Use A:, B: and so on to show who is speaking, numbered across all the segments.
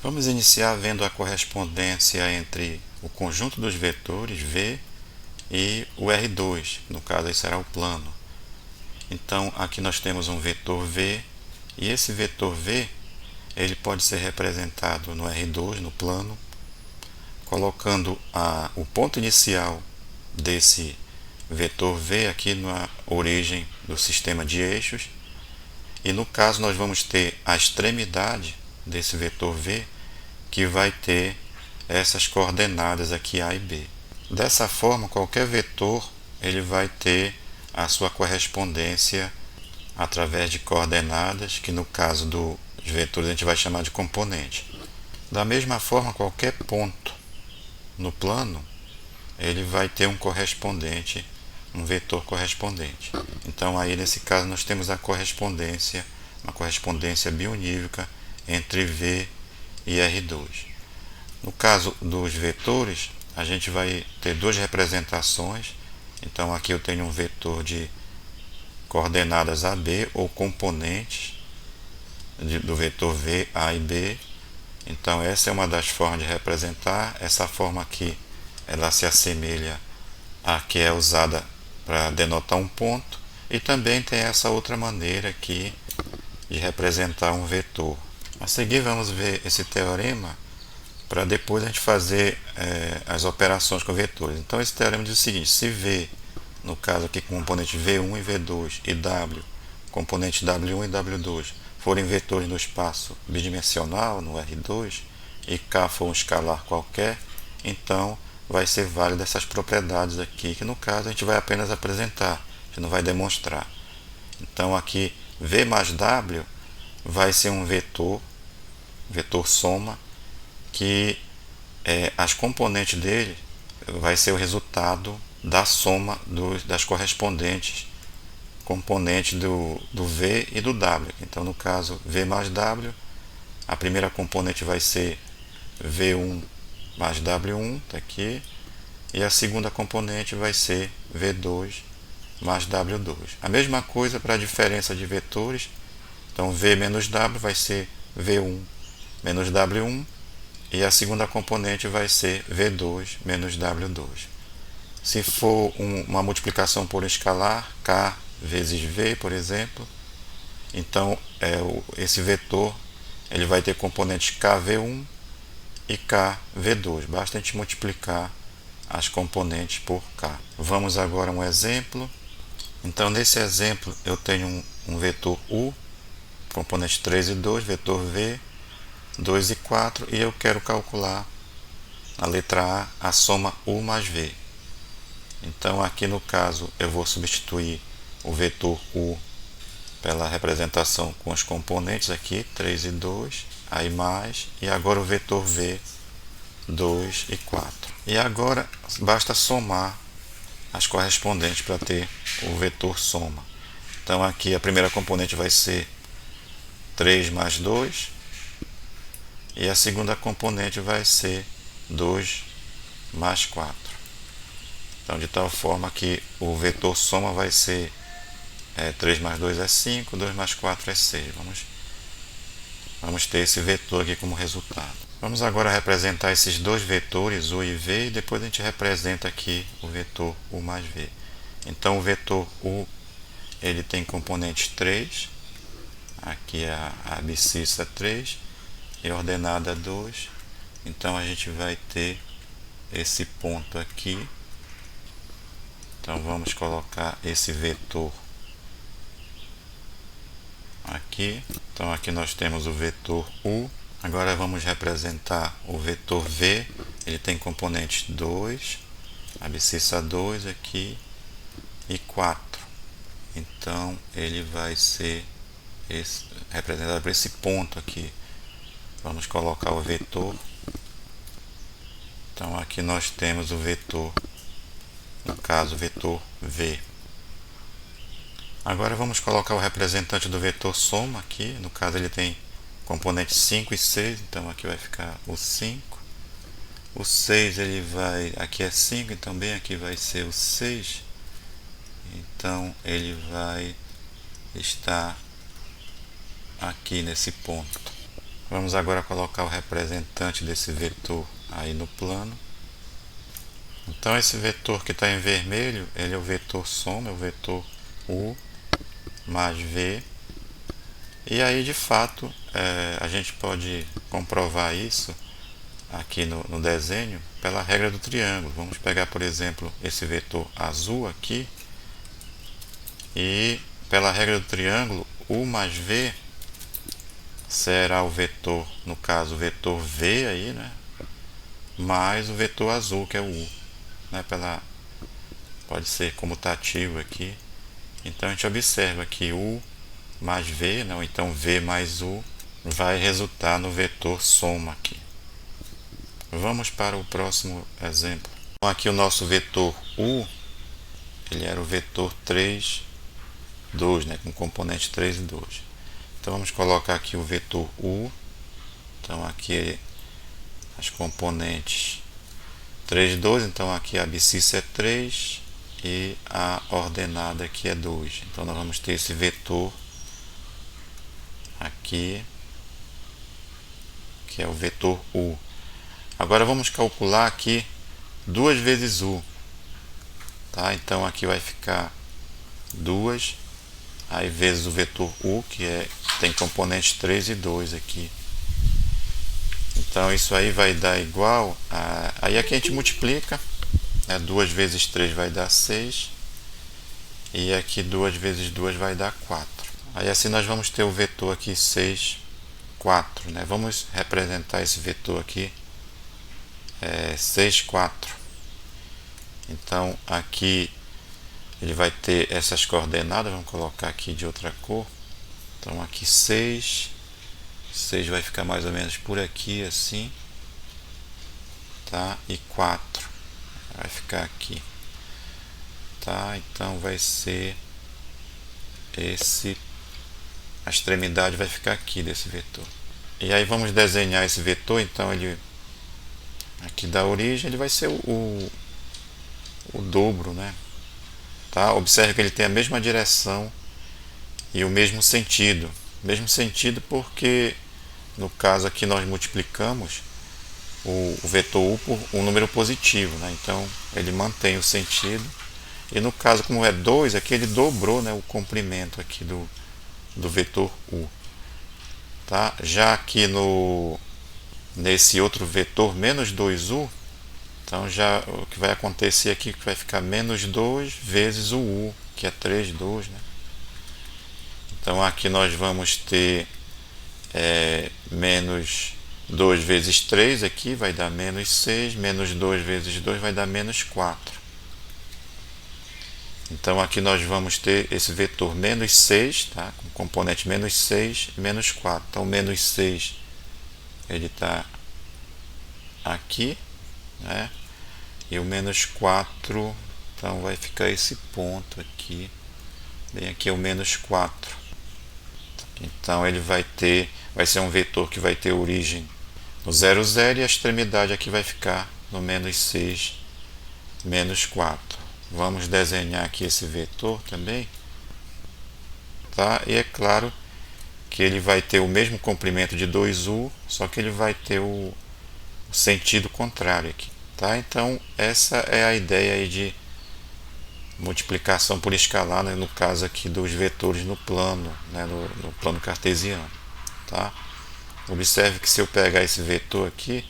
A: Vamos iniciar vendo a correspondência entre o conjunto dos vetores V e o R2, no caso aí será o plano. Então aqui nós temos um vetor V, e esse vetor V ele pode ser representado no R2, no plano, colocando o ponto inicial desse vetor V aqui na origem do sistema de eixos, e no caso nós vamos ter a extremidade desse vetor V que vai ter essas coordenadas aqui A e B. Dessa forma, qualquer vetor ele vai ter a sua correspondência através de coordenadas, que no caso dos vetores a gente vai chamar de componente. Da mesma forma, qualquer ponto no plano ele vai ter um correspondente, um vetor correspondente. Então aí nesse caso nós temos a correspondência, uma correspondência biunívoca entre V e R2. No caso dos vetores, a gente vai ter duas representações. Então aqui eu tenho um vetor de coordenadas AB ou componentes do vetor V, A e B. Então essa é uma das formas de representar. Essa forma aqui ela se assemelha à que é usada para denotar um ponto, e também tem essa outra maneira aqui de representar um vetor. A seguir vamos ver esse teorema para depois a gente fazer as operações com vetores. Então esse teorema diz o seguinte: se V, no caso aqui componente V1 e V2, e W, componente W1 e W2, forem vetores no espaço bidimensional, no R2, e K for um escalar qualquer, então vai ser válido essas propriedades aqui, que no caso a gente vai apenas apresentar, a gente não vai demonstrar. Então aqui V mais W vai ser um vetor soma, que as componentes dele vai ser o resultado da soma das correspondentes componentes do V e do W. Então no caso V mais W, a primeira componente vai ser V1 mais W1, tá aqui, e a segunda componente vai ser V2 mais W2. A mesma coisa para a diferença de vetores. Então V menos W vai ser V1 menos W1, e a segunda componente vai ser V2 menos W2. Se for uma multiplicação por escalar, K vezes V, por exemplo, então esse vetor ele vai ter componentes KV1 e KV2. Basta a gente multiplicar as componentes por K. Vamos agora a um exemplo. Então nesse exemplo eu tenho um vetor U, componentes 3 e 2, vetor V, 2 e 4, e eu quero calcular na letra A soma U mais V. Então aqui no caso eu vou substituir o vetor U pela representação com os componentes aqui, 3 e 2, aí mais, e agora o vetor V, 2 e 4. E agora basta somar as correspondentes para ter o vetor soma. Então aqui a primeira componente vai ser 3 mais 2, e a segunda componente vai ser 2 mais 4. Então de tal forma que o vetor soma vai ser 3 mais 2 é 5, 2 mais 4 é 6. Vamos ter esse vetor aqui como resultado. Vamos agora representar esses dois vetores, U e V, e depois a gente representa aqui o vetor U mais V. Então o vetor U ele tem componentes 3, aqui é a abscissa 3 e ordenada 2. Então a gente vai ter esse ponto aqui. Então vamos colocar esse vetor aqui. Então aqui nós temos o vetor U. Agora vamos representar o vetor V. Ele tem componentes 2, abscissa 2 aqui e 4. Então ele vai ser representado por esse ponto aqui. Vamos colocar o vetor. Então aqui nós temos o vetor, no caso o vetor V. Agora vamos colocar o representante do vetor soma aqui. No caso ele tem componentes 5 e 6, então aqui vai ficar o 5. O 6 ele vai, aqui é 5, então bem aqui vai ser o 6. Então ele vai estar aqui nesse ponto. Vamos agora colocar o representante desse vetor aí no plano. Então esse vetor que está em vermelho, ele é o vetor soma, é o vetor U mais V. E aí de fato a gente pode comprovar isso aqui no desenho pela regra do triângulo. Vamos pegar, por exemplo, esse vetor azul aqui, e pela regra do triângulo, U mais V será o vetor, no caso o vetor V aí, né, mais o vetor azul, que é o U, né, pode ser comutativo aqui. Então a gente observa que U mais V, né, ou então V mais U, vai resultar no vetor soma aqui. Vamos para o próximo exemplo. Então, aqui o nosso vetor U, ele era o vetor 3, 2, né, com componente 3 e 2. Então vamos colocar aqui o vetor U. Então aqui as componentes 3 e 2, então aqui a abscissa é 3 e a ordenada aqui é 2. Então nós vamos ter esse vetor aqui, que é o vetor U. Agora vamos calcular aqui 2 vezes U, tá? Então aqui vai ficar 2, aí vezes o vetor U, que tem componentes 3 e 2 aqui. Então isso aí vai dar igual a... Aí aqui a gente multiplica, né? 2 vezes 3 vai dar 6, e aqui 2 vezes 2 vai dar 4. Aí assim nós vamos ter o vetor aqui 6, 4, né? Vamos representar esse vetor aqui, 6, 4. Então aqui ele vai ter essas coordenadas, vamos colocar aqui de outra cor. Então aqui 6 vai ficar mais ou menos por aqui assim, tá? E 4 vai ficar aqui, tá? Então vai ser a extremidade vai ficar aqui desse vetor. E aí vamos desenhar esse vetor. Então ele aqui da origem ele vai ser o dobro, né? Tá? Observe que ele tem a mesma direção e o mesmo sentido. Mesmo sentido porque no caso aqui nós multiplicamos o vetor U por um número positivo, né? Então ele mantém o sentido. E no caso, como é 2, aqui ele dobrou, né, o comprimento aqui do vetor U. Tá? Já aqui nesse outro vetor menos 2U, então já o que vai acontecer aqui é que vai ficar menos 2 vezes o U, que é 3, 2, né? Então aqui nós vamos ter menos 2 vezes 3 aqui vai dar menos 6, menos 2 vezes 2 vai dar menos 4. Então aqui nós vamos ter esse vetor menos 6, tá? Com componente menos 6 e menos 4. Então menos 6 ele está aqui, né? E o menos 4, então vai ficar esse ponto aqui, bem aqui é o menos 4. Então ele vai ser um vetor que vai ter origem no 0, 0, e a extremidade aqui vai ficar no menos 6, menos 4. Vamos desenhar aqui esse vetor também, tá? E é claro que ele vai ter o mesmo comprimento de 2U, só que ele vai ter o sentido contrário aqui, tá? Então essa é a ideia aí de multiplicação por escalar, né? No caso aqui dos vetores no plano, né? no plano cartesiano, tá? Observe que se eu pegar esse vetor aqui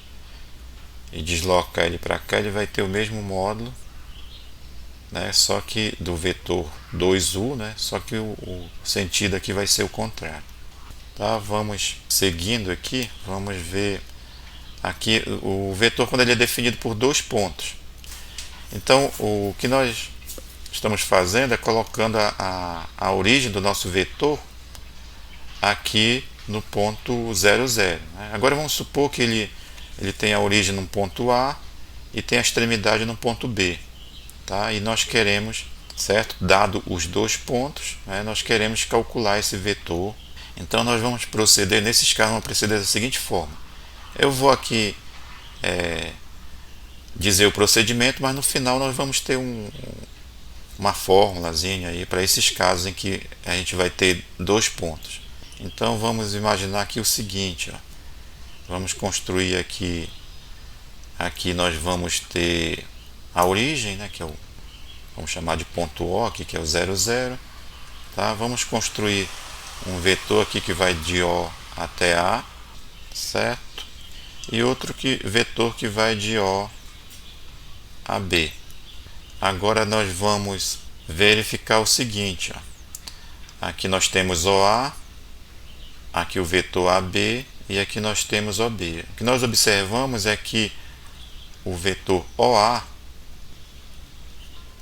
A: e deslocar ele para cá, ele vai ter o mesmo módulo, né? Só que do vetor 2U, né? Só que o sentido aqui vai ser o contrário, tá? Vamos seguindo aqui, vamos ver aqui o vetor quando ele é definido por 2 pontos. Então o que nós estamos fazendo é colocando a origem do nosso vetor aqui no ponto 0, 0, né? Agora vamos supor que ele tem a origem no ponto A e tem a extremidade no ponto B, tá? E nós queremos, certo? Dado os 2 pontos, né, nós queremos calcular esse vetor. Então nós vamos proceder, nesses casos, vamos proceder da seguinte forma. Eu vou aqui dizer o procedimento, mas no final nós vamos ter uma fórmulazinha aí para esses casos em que a gente vai ter 2 pontos. Então vamos imaginar aqui o seguinte, ó. Vamos construir aqui. Aqui nós vamos ter a origem, né, que é o, vamos chamar de ponto O aqui, que é o 0, 0. Tá? Vamos construir um vetor aqui que vai de O até A, certo? E outro vetor que vai de O a B. Agora nós vamos verificar o seguinte, ó. Aqui nós temos OA, aqui o vetor AB e aqui nós temos OB. O que nós observamos é que o vetor OA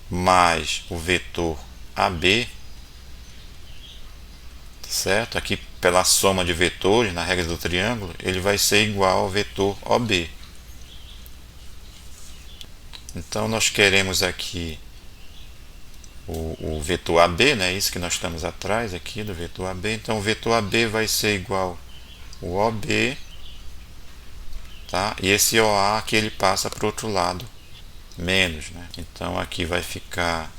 A: mais o vetor AB, certo? Aqui pela soma de vetores, na regra do triângulo, ele vai ser igual ao vetor OB. Então nós queremos aqui o vetor AB, né? Isso que nós estamos atrás aqui do vetor AB. Então o vetor AB vai ser igual ao OB, tá? E esse OA aqui ele passa para o outro lado, menos, né? Então aqui vai ficar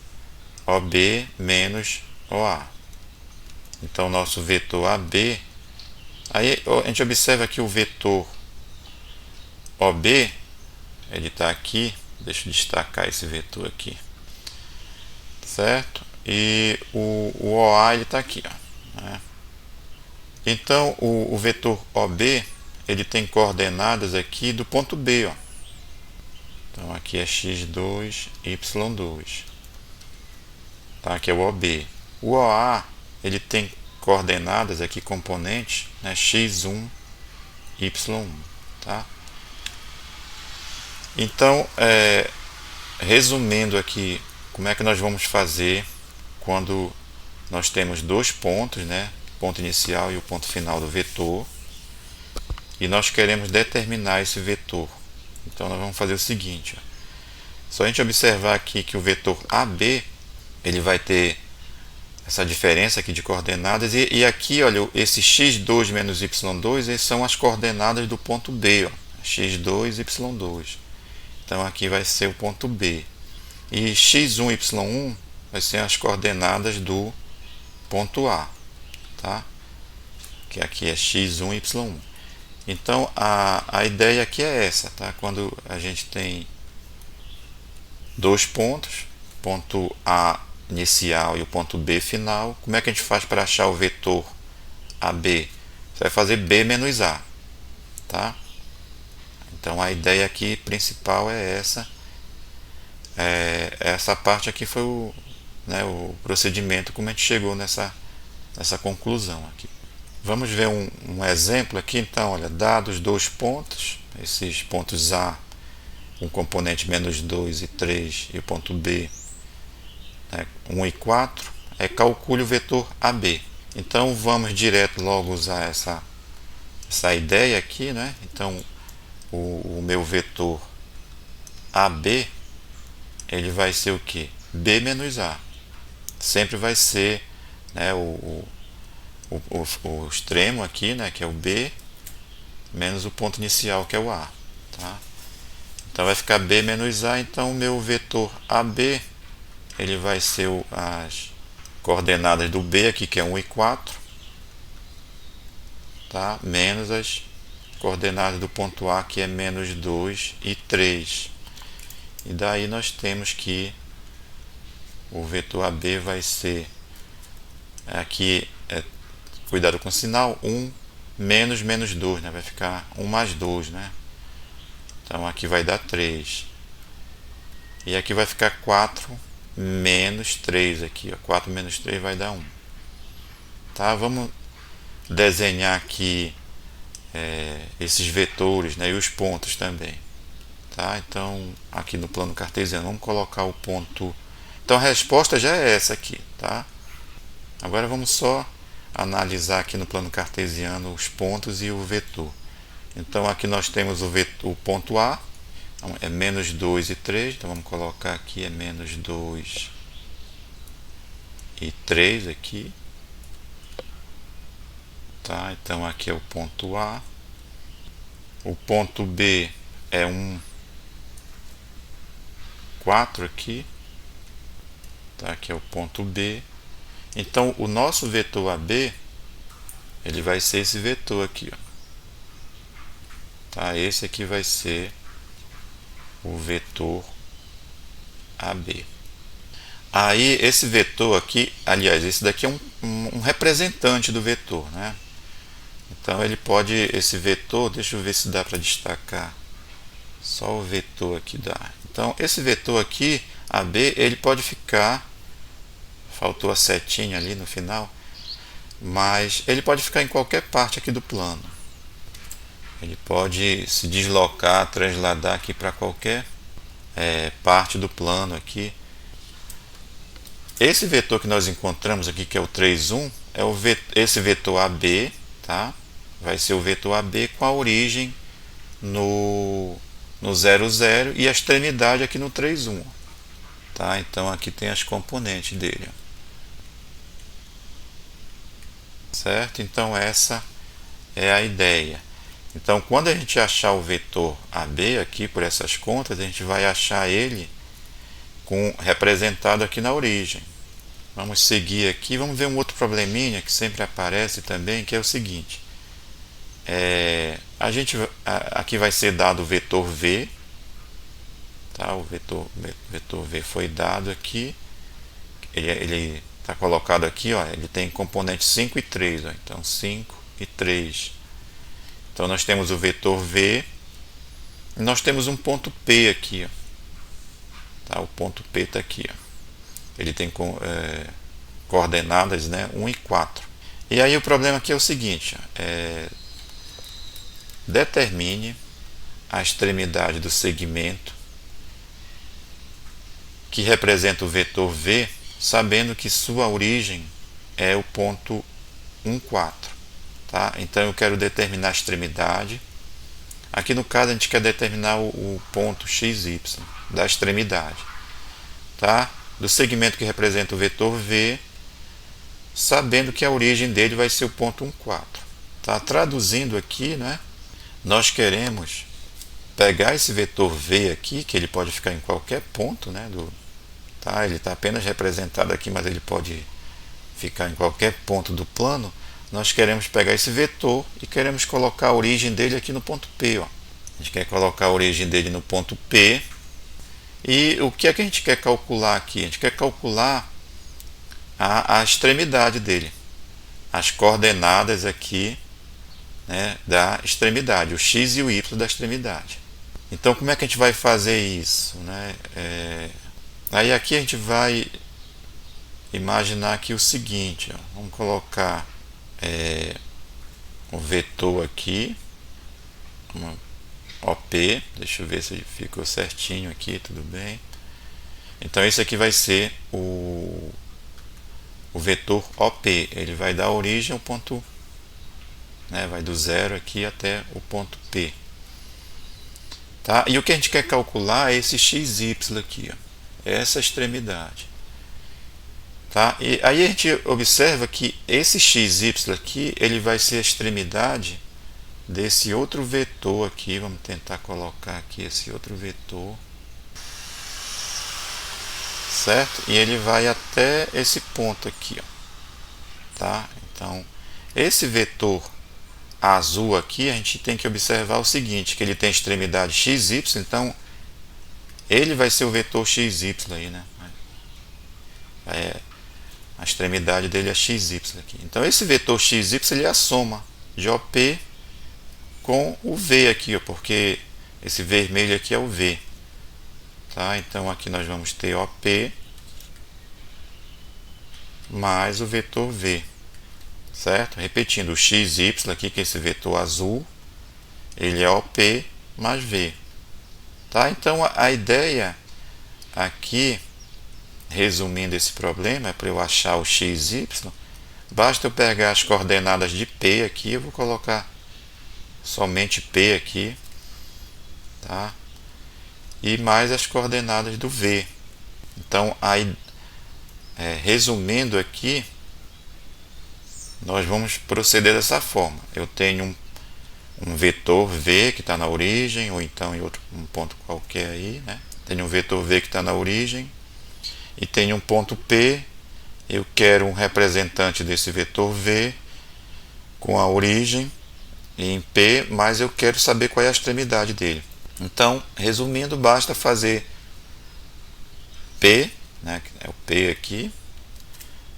A: OB menos OA. Então nosso vetor AB, aí a gente observa que o vetor OB, ele está aqui, deixa eu destacar esse vetor aqui, certo? E o OA ele está aqui, ó, né? Então o vetor OB ele tem coordenadas aqui do ponto B, ó. Então aqui é x2, y2, tá? Aqui é o OB. O OA ele tem coordenadas aqui, componentes, né? x1, y1, tá? Então, resumindo aqui, como é que nós vamos fazer quando nós temos dois pontos, né? O ponto inicial e o ponto final do vetor, e nós queremos determinar esse vetor. Então nós vamos fazer o seguinte, ó. Só a gente observar aqui que o vetor AB ele vai ter essa diferença aqui de coordenadas, e aqui, olha, esse x2 menos y2 eles são as coordenadas do ponto B, ó. x2, y2. Então aqui vai ser o ponto B. E x1, y1 vai ser as coordenadas do ponto A, tá? Que aqui é x1, y1. Então a ideia aqui é essa, tá? Quando a gente tem dois pontos, ponto A inicial e o ponto B final, como é que a gente faz para achar o vetor AB? Você vai fazer B menos A, tá? Então a ideia aqui principal é essa. Essa parte aqui foi o procedimento como a gente chegou nessa conclusão aqui. Vamos ver um exemplo aqui. Então, olha, dados dois pontos, esses pontos A, um componente menos 2 e 3, e o ponto B, né, 1 e 4, calcule o vetor AB. Então, vamos direto logo usar essa ideia aqui, né? Então, o meu vetor AB, ele vai ser o que? B menos A. Sempre vai ser, né, o extremo aqui, né, que é o B, menos o ponto inicial, que é o A. Tá? Então vai ficar B menos A. Então o meu vetor AB ele vai ser as coordenadas do B aqui, que é 1 e 4, tá? Menos as coordenadas do ponto A, que é menos 2 e 3. E daí nós temos que o vetor AB vai ser, aqui cuidado com o sinal, 1 menos menos 2, né? Vai ficar 1 mais 2, né? Então aqui vai dar 3. E aqui vai ficar 4 menos 3 aqui, ó. 4 menos 3 vai dar 1. Tá? Vamos desenhar aqui esses vetores, né? E os pontos também. Tá? Então aqui no plano cartesiano vamos colocar o ponto. Então a resposta já é essa aqui, tá? Agora vamos só analisar aqui no plano cartesiano os pontos e o vetor. Então aqui nós temos o ponto A, então, é menos 2 e 3, então vamos colocar aqui é menos 2 e 3 aqui. Tá? Então aqui é o ponto A. O ponto B é 1, 4 aqui. Tá? Aqui é o ponto B. Então o nosso vetor AB ele vai ser esse vetor aqui, ó. Tá? Esse aqui vai ser o vetor AB. Aí esse vetor aqui, aliás, esse daqui é um representante do vetor, né? Então ele pode, esse vetor, deixa eu ver se dá para destacar. Só o vetor aqui dá. Então esse vetor aqui, AB, ele pode ficar, faltou a setinha ali no final, mas ele pode ficar em qualquer parte aqui do plano. Ele pode se deslocar, transladar aqui para qualquer parte do plano aqui. Esse vetor que nós encontramos aqui, que é o 3, 1, é esse vetor AB, tá? Vai ser o vetor AB com a origem no 0, 0 e a extremidade aqui no 3, 1. Tá? Então aqui tem as componentes dele. Certo? Então essa é a ideia. Então quando a gente achar o vetor AB aqui por essas contas, a gente vai achar ele representado aqui na origem. Vamos seguir aqui, vamos ver um outro probleminha que sempre aparece também, que é o seguinte. Aqui vai ser dado o vetor V, tá? O vetor V foi dado aqui, ele está colocado aqui, ó, ele tem componentes 5 e 3, ó, então 5 e 3. Então nós temos o vetor V, e nós temos um ponto P aqui, ó. Tá? O ponto P está aqui, ó. Ele tem coordenadas, né, 1 e 4. E aí o problema aqui é o seguinte, determine a extremidade do segmento que representa o vetor V, sabendo que sua origem é o ponto 1, 4. Tá? Então eu quero determinar a extremidade. Aqui no caso a gente quer determinar o ponto XY da extremidade, tá? Do segmento que representa o vetor V, sabendo que a origem dele vai ser o ponto 1, 4. Tá? Traduzindo aqui, né, nós queremos pegar esse vetor V aqui, que ele pode ficar em qualquer ponto, né, tá? Ele está apenas representado aqui, mas ele pode ficar em qualquer ponto do plano. Nós queremos pegar esse vetor e queremos colocar a origem dele aqui no ponto P. Ó. A gente quer colocar a origem dele no ponto P. E o que é que a gente quer calcular aqui? A gente quer calcular a extremidade dele. As coordenadas aqui, né, da extremidade, o x e o y da extremidade. Então como é que a gente vai fazer isso? Né? Aí aqui a gente vai imaginar aqui o seguinte, ó. Vamos colocar o vetor aqui, OP, deixa eu ver se ficou certinho aqui, tudo bem. Então esse aqui vai ser o vetor OP, ele vai dar origem ao ponto, né, vai do 0 aqui até o ponto P. Tá? E o que a gente quer calcular é esse XY aqui, ó, essa extremidade. Tá? E aí a gente observa que esse XY aqui, ele vai ser a extremidade desse outro vetor aqui. Vamos tentar colocar aqui esse outro vetor, certo? E ele vai até esse ponto aqui, ó. Tá? Então esse vetor azul aqui, a gente tem que observar o seguinte, que ele tem extremidade XY, então ele vai ser o vetor XY aí, né? A extremidade dele é XY aqui. Então esse vetor XY, ele é a soma de OP com o V aqui, ó, porque esse vermelho aqui é o V. Tá? Então aqui nós vamos ter OP mais o vetor V. Certo? Repetindo, o XY aqui, que é esse vetor azul, ele é OP mais V. Tá? Então a ideia aqui, resumindo esse problema, é para eu achar o XY, basta eu pegar as coordenadas de P aqui, eu vou colocar somente P aqui, tá? E mais as coordenadas do V. Então, aí, resumindo aqui, nós vamos proceder dessa forma. Eu tenho um vetor V que está na origem, ou então em um ponto qualquer aí, né? Tenho um vetor V que está na origem, e tenho um ponto P. Eu quero um representante desse vetor V com a origem em P, mas eu quero saber qual é a extremidade dele. Então, resumindo, basta fazer P, né, que é o P aqui,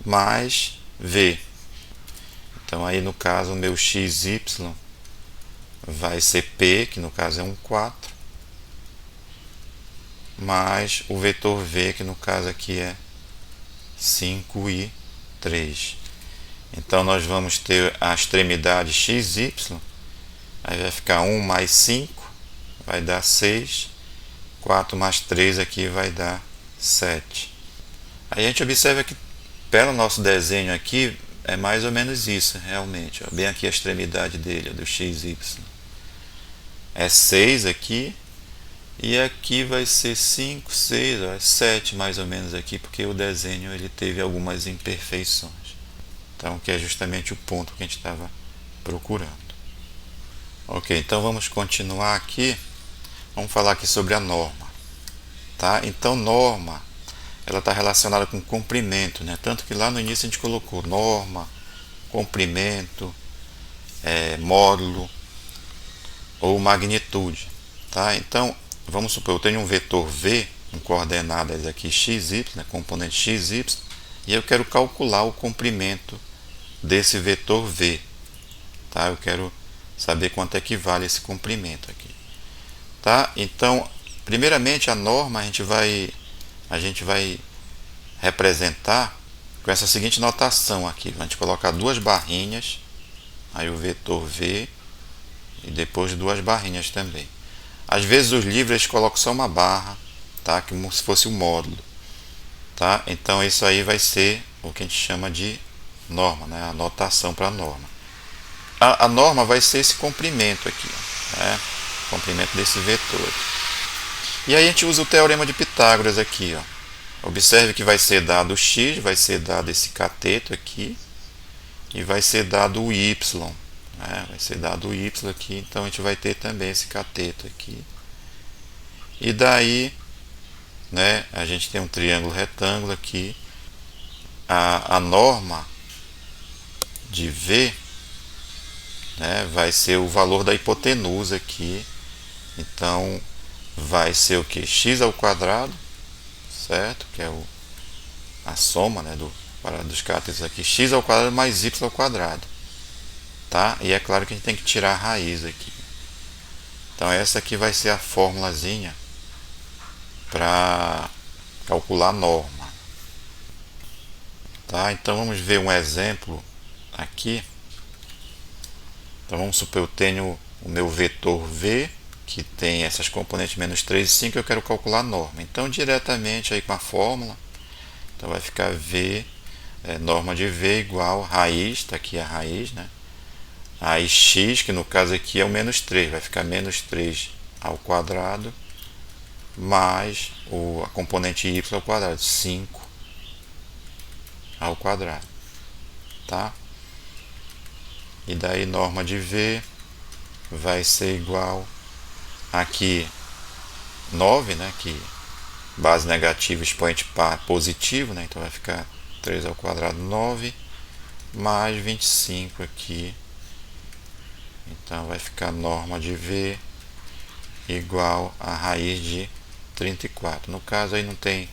A: mais V. Então aí no caso o meu XY vai ser P, que no caso é 1 4, mais o vetor V, que no caso aqui é 5 e 3. Então nós vamos ter a extremidade XY, aí vai ficar 1 mais 5, vai dar 6, 4 mais 3 aqui vai dar 7. Aí a gente observa que pelo nosso desenho aqui é mais ou menos isso, realmente. Ó, bem aqui a extremidade dele, ó, do XY. É 6 aqui, e aqui vai ser 5, 6, ó, 7 mais ou menos aqui, porque o desenho ele teve algumas imperfeições. Então, que é justamente o ponto que a gente estava procurando. Ok, então vamos continuar aqui. Vamos falar aqui sobre a norma. Tá? Então, norma, ela está relacionada com comprimento, né? Tanto que lá no início a gente colocou norma, comprimento, módulo ou magnitude. Tá? Então, vamos supor, eu tenho um vetor V com coordenadas aqui xy, né? Componente xy, e eu quero calcular o comprimento desse vetor V. Tá? Eu quero saber quanto é que vale esse comprimento aqui. Tá? Então, primeiramente a norma a gente vai representar com essa seguinte notação aqui. A gente coloca duas barrinhas, aí o vetor V, e depois duas barrinhas também. Às vezes os livros eles colocam só uma barra, tá? Como se fosse um módulo. Tá? Então isso aí vai ser o que a gente chama de norma, né? A notação para a norma. A norma vai ser esse comprimento aqui, né? O comprimento desse vetor. E aí a gente usa o teorema de Pitágoras aqui, ó. Observe que vai ser dado x, vai ser dado esse cateto aqui, e vai ser dado o y, né? Vai ser dado o y aqui, então a gente vai ter também esse cateto aqui. E daí, né, a gente tem um triângulo retângulo aqui. A norma de V, né, vai ser o valor da hipotenusa aqui. Então vai ser o que? X ao quadrado, certo? Que é a soma, né, dos catetos aqui, x ao quadrado mais y ao quadrado. Tá? E é claro que a gente tem que tirar a raiz aqui. Então essa aqui vai ser a formulazinha para calcular a norma. Tá? Então vamos ver um exemplo aqui. Então vamos supor, eu tenho o meu vetor V, que tem essas componentes menos 3 e 5, eu quero calcular a norma. Então diretamente aí com a fórmula, então vai ficar V, norma de V igual raiz, está aqui a raiz, né? Aí x, que no caso aqui é o menos 3, vai ficar menos 3 ao quadrado, mais a componente y ao quadrado, 5 ao quadrado. Tá? E daí norma de V vai ser igual aqui 9, né, que base negativa, expoente par positivo, né, então vai ficar 3 ao quadrado 9, mais 25 aqui. Então vai ficar norma de V igual a raiz de 34. No caso aí não tem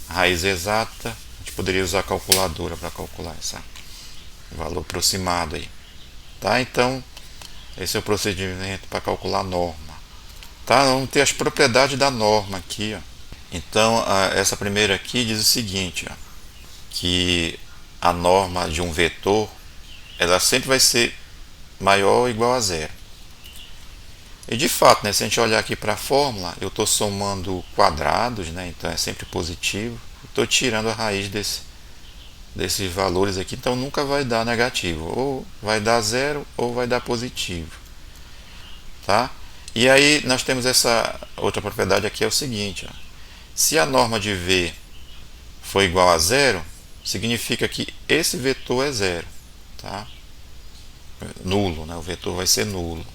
A: raiz exata, a gente poderia usar a calculadora para calcular esse valor aproximado aí. Tá? Então esse é o procedimento para calcular a norma. Tá? Vamos ter as propriedades da norma aqui, ó. Então essa primeira aqui diz o seguinte, ó, que a norma de um vetor ela sempre vai ser maior ou igual a zero. E de fato, né, se a gente olhar aqui para a fórmula, eu estou somando quadrados, né, então é sempre positivo. Estou tirando a raiz desses valores aqui, então nunca vai dar negativo. Ou vai dar zero ou vai dar positivo. Tá? E aí nós temos essa outra propriedade aqui, é o seguinte. Ó, se a norma de V for igual a zero, significa que esse vetor é zero. Tá? Nulo, né? O vetor vai ser nulo.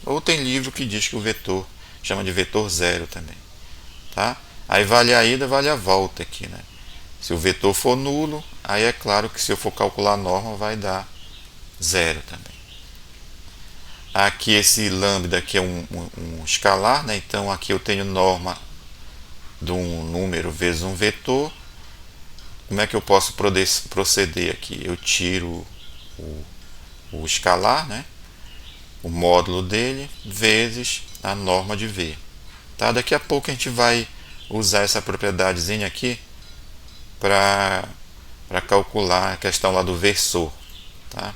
A: Ou tem livro que diz que o vetor chama de vetor zero também. Tá? Aí vale a ida, vale a volta aqui, né? Se o vetor for nulo, aí é claro que se eu for calcular a norma vai dar zero também. Aqui esse lambda aqui é um escalar, né? Então aqui eu tenho norma de um número vezes um vetor. Como é que eu posso proceder aqui? Eu tiro o escalar, né? O módulo dele, vezes a norma de V. Tá? Daqui a pouco a gente vai usar essa propriedadezinha aqui para calcular a questão lá do versor. Tá?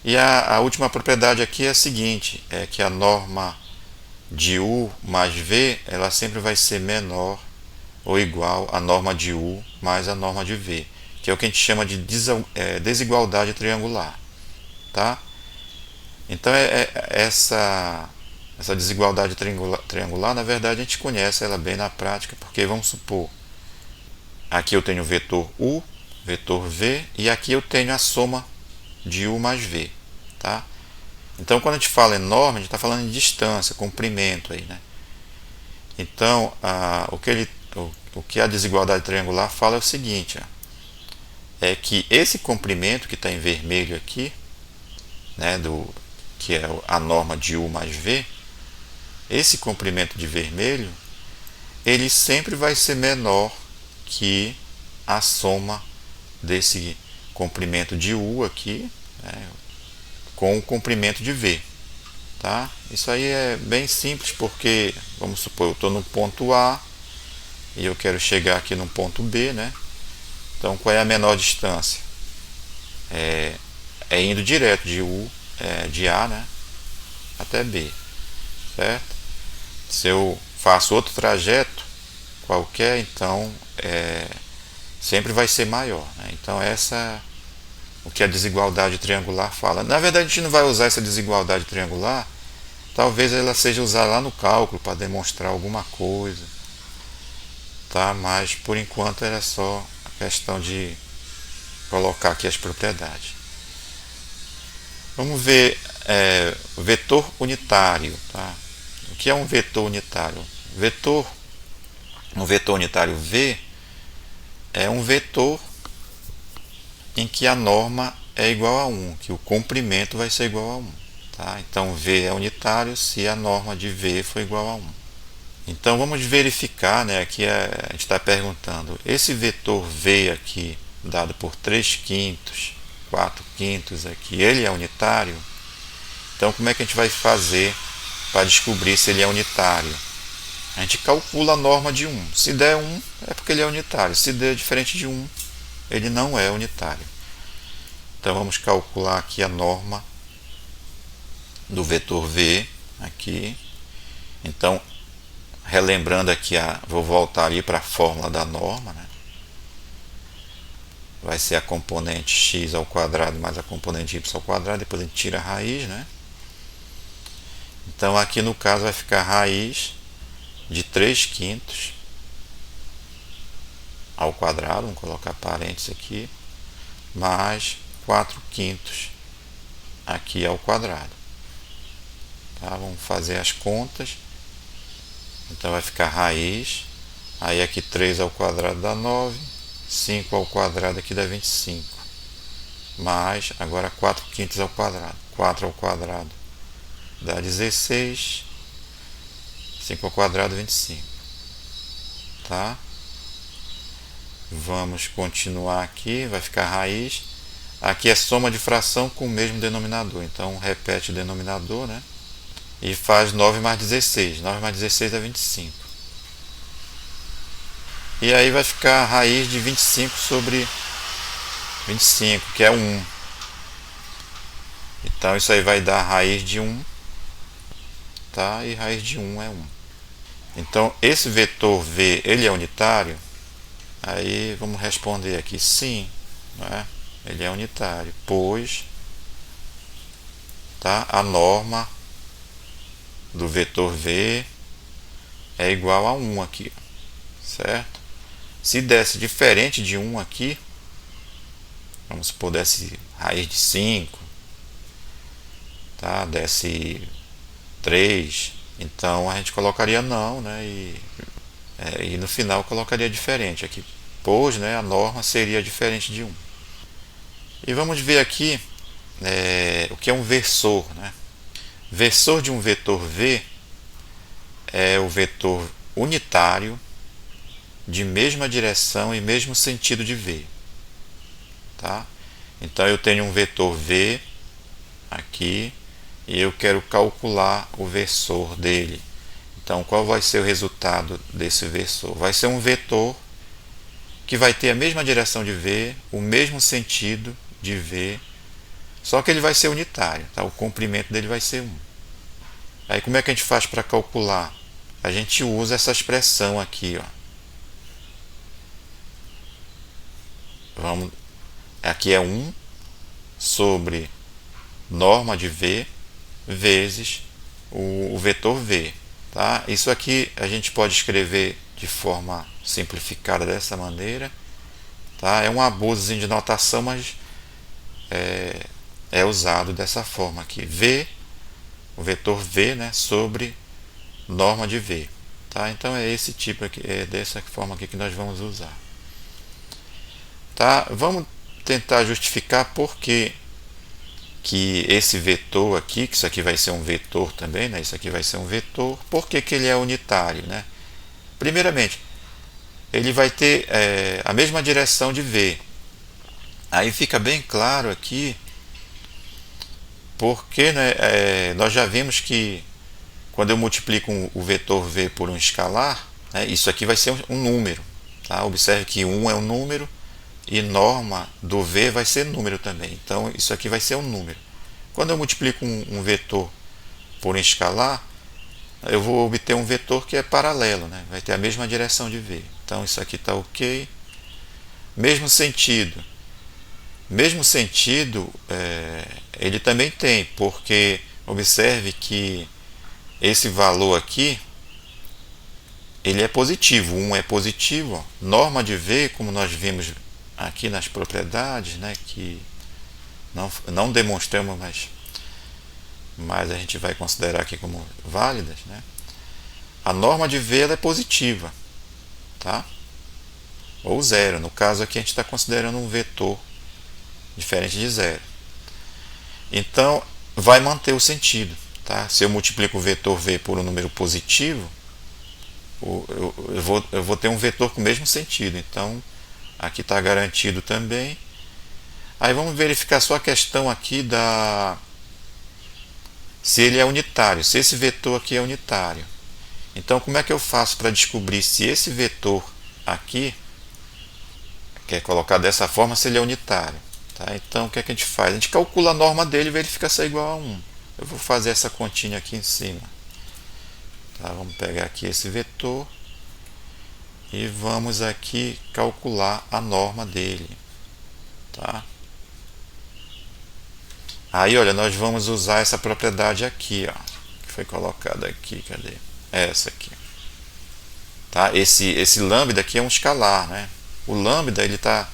A: E a última propriedade aqui é a seguinte, é que a norma de U mais V, ela sempre vai ser menor ou igual à norma de U mais a norma de V, que é o que a gente chama de desigualdade triangular. Tá? Então essa desigualdade triangular, na verdade, a gente conhece ela bem na prática, porque vamos supor, aqui eu tenho o vetor U, vetor V, e aqui eu tenho a soma de U mais V. Tá? Então, quando a gente fala em norma, a gente está falando em distância, comprimento aí, né? Então, o que a desigualdade triangular fala é o seguinte, ó, é que esse comprimento que está em vermelho aqui, né, que é a norma de U mais V, esse comprimento de vermelho, ele sempre vai ser menor que a soma desse comprimento de U aqui, né, com o comprimento de V. Tá? Isso aí é bem simples, porque vamos supor, eu estou no ponto A e eu quero chegar aqui no ponto B, né? Então qual é a menor distância? É indo direto de A, né, até B, certo? Se eu faço outro trajeto qualquer, então sempre vai ser maior, né? Então essa o que a desigualdade triangular fala. Na verdade, a gente não vai usar essa desigualdade triangular, talvez ela seja usada lá no cálculo para demonstrar alguma coisa, tá? Mas por enquanto era só a questão de colocar aqui as propriedades. Vamos ver vetor unitário. Tá? O que é um vetor unitário? Um vetor unitário V é um vetor em que a norma é igual a 1, que o comprimento vai ser igual a 1. Tá? Então V é unitário se a norma de V for igual a 1. Então vamos verificar, né, aqui a gente está perguntando, esse vetor V aqui, dado por 3 quintos, 4 quintos aqui, ele é unitário? Então como é que a gente vai fazer para descobrir se ele é unitário? A gente calcula a norma de 1. Se der 1, é porque ele é unitário. Se der diferente de 1, ele não é unitário. Então vamos calcular aqui a norma do vetor V aqui. Então, relembrando aqui, vou voltar ali para a fórmula da norma, né? Vai ser a componente x ao quadrado mais a componente y ao quadrado, depois a gente tira a raiz, né? Então aqui no caso vai ficar raiz de 3 quintos ao quadrado, vamos colocar parênteses aqui, mais 4 quintos aqui ao quadrado. Tá? Vamos fazer as contas. Então vai ficar raiz, aí aqui 3 ao quadrado dá 9, 5 ao quadrado aqui dá 25, mais agora 4 quintos ao quadrado, 4 ao quadrado dá 16, 5 ao quadrado 25. Tá? Vamos continuar aqui, vai ficar raiz. Aqui é soma de fração com o mesmo denominador, então repete o denominador, né? E faz 9 mais 16. 9 mais 16 é 25. E aí vai ficar a raiz de 25 sobre 25, que é 1. Então isso aí vai dar a raiz de 1. Tá? E raiz de 1 é 1. Então esse vetor V, ele é unitário? Aí vamos responder aqui sim, né? Ele é unitário, pois, tá, a norma do vetor V é igual a 1 aqui, certo? Se desse diferente de 1 aqui, vamos supor, desse raiz de 5, tá? Desse 3, então a gente colocaria não, né? E no final colocaria diferente aqui, pois, né, a norma seria diferente de 1. E vamos ver aqui que é um versor, né? Versor de um vetor V é o vetor unitário de mesma direção e mesmo sentido de V, tá? Então eu tenho um vetor V aqui e eu quero calcular o versor dele. Então qual vai ser o resultado desse versor? Vai ser um vetor que vai ter a mesma direção de V, o mesmo sentido de V, só que ele vai ser unitário, tá? O comprimento dele vai ser 1. Aí como é que a gente faz para calcular? A gente usa essa expressão aqui, ó. Aqui é 1 sobre norma de V vezes o vetor V, tá? Isso aqui a gente pode escrever de forma simplificada dessa maneira, tá? É um abuso de notação, mas é usado dessa forma aqui. V, o vetor V, né, sobre norma de V, tá? Então é esse tipo aqui, é dessa forma aqui que nós vamos usar, tá? Vamos tentar justificar por que esse vetor aqui, que isso aqui vai ser um vetor também, né? Isso aqui vai ser um vetor, por que ele é unitário, né? Primeiramente, ele vai ter a mesma direção de V. Aí fica bem claro aqui, porque, né, nós já vimos que quando eu multiplico o vetor V por um escalar, né, isso aqui vai ser um número, tá? Observe que 1 é um número e norma do V vai ser número também. Então isso aqui vai ser um número. Quando eu multiplico um vetor por um escalar, eu vou obter um vetor que é paralelo, né? Vai ter a mesma direção de V. Então isso aqui está ok. Mesmo sentido. Mesmo sentido ele também tem, porque observe que esse valor aqui ele é positivo, 1 é positivo, ó. Norma de V, como nós vimos aqui nas propriedades, né, que não demonstramos, mas a gente vai considerar aqui como válidas, né? A norma de V ela é positiva, tá? Ou zero. No caso aqui a gente está considerando um vetor diferente de zero. Então vai manter o sentido, tá? Se eu multiplico o vetor V por um número positivo, eu vou ter um vetor com o mesmo sentido. Então aqui está garantido também. Aí vamos verificar só a questão aqui se ele é unitário, se esse vetor aqui é unitário. Então como é que eu faço para descobrir se esse vetor aqui, que é colocado dessa forma, se ele é unitário, tá? Então o que é que a gente faz? A gente calcula a norma dele e verifica se é igual a 1. Eu vou fazer essa continha aqui em cima, tá? Vamos pegar aqui esse vetor e vamos aqui calcular a norma dele, tá? Aí olha, nós vamos usar essa propriedade aqui, ó, que foi colocada aqui, cadê? Essa aqui, tá? Esse lambda aqui é um escalar, né? O lambda ele tá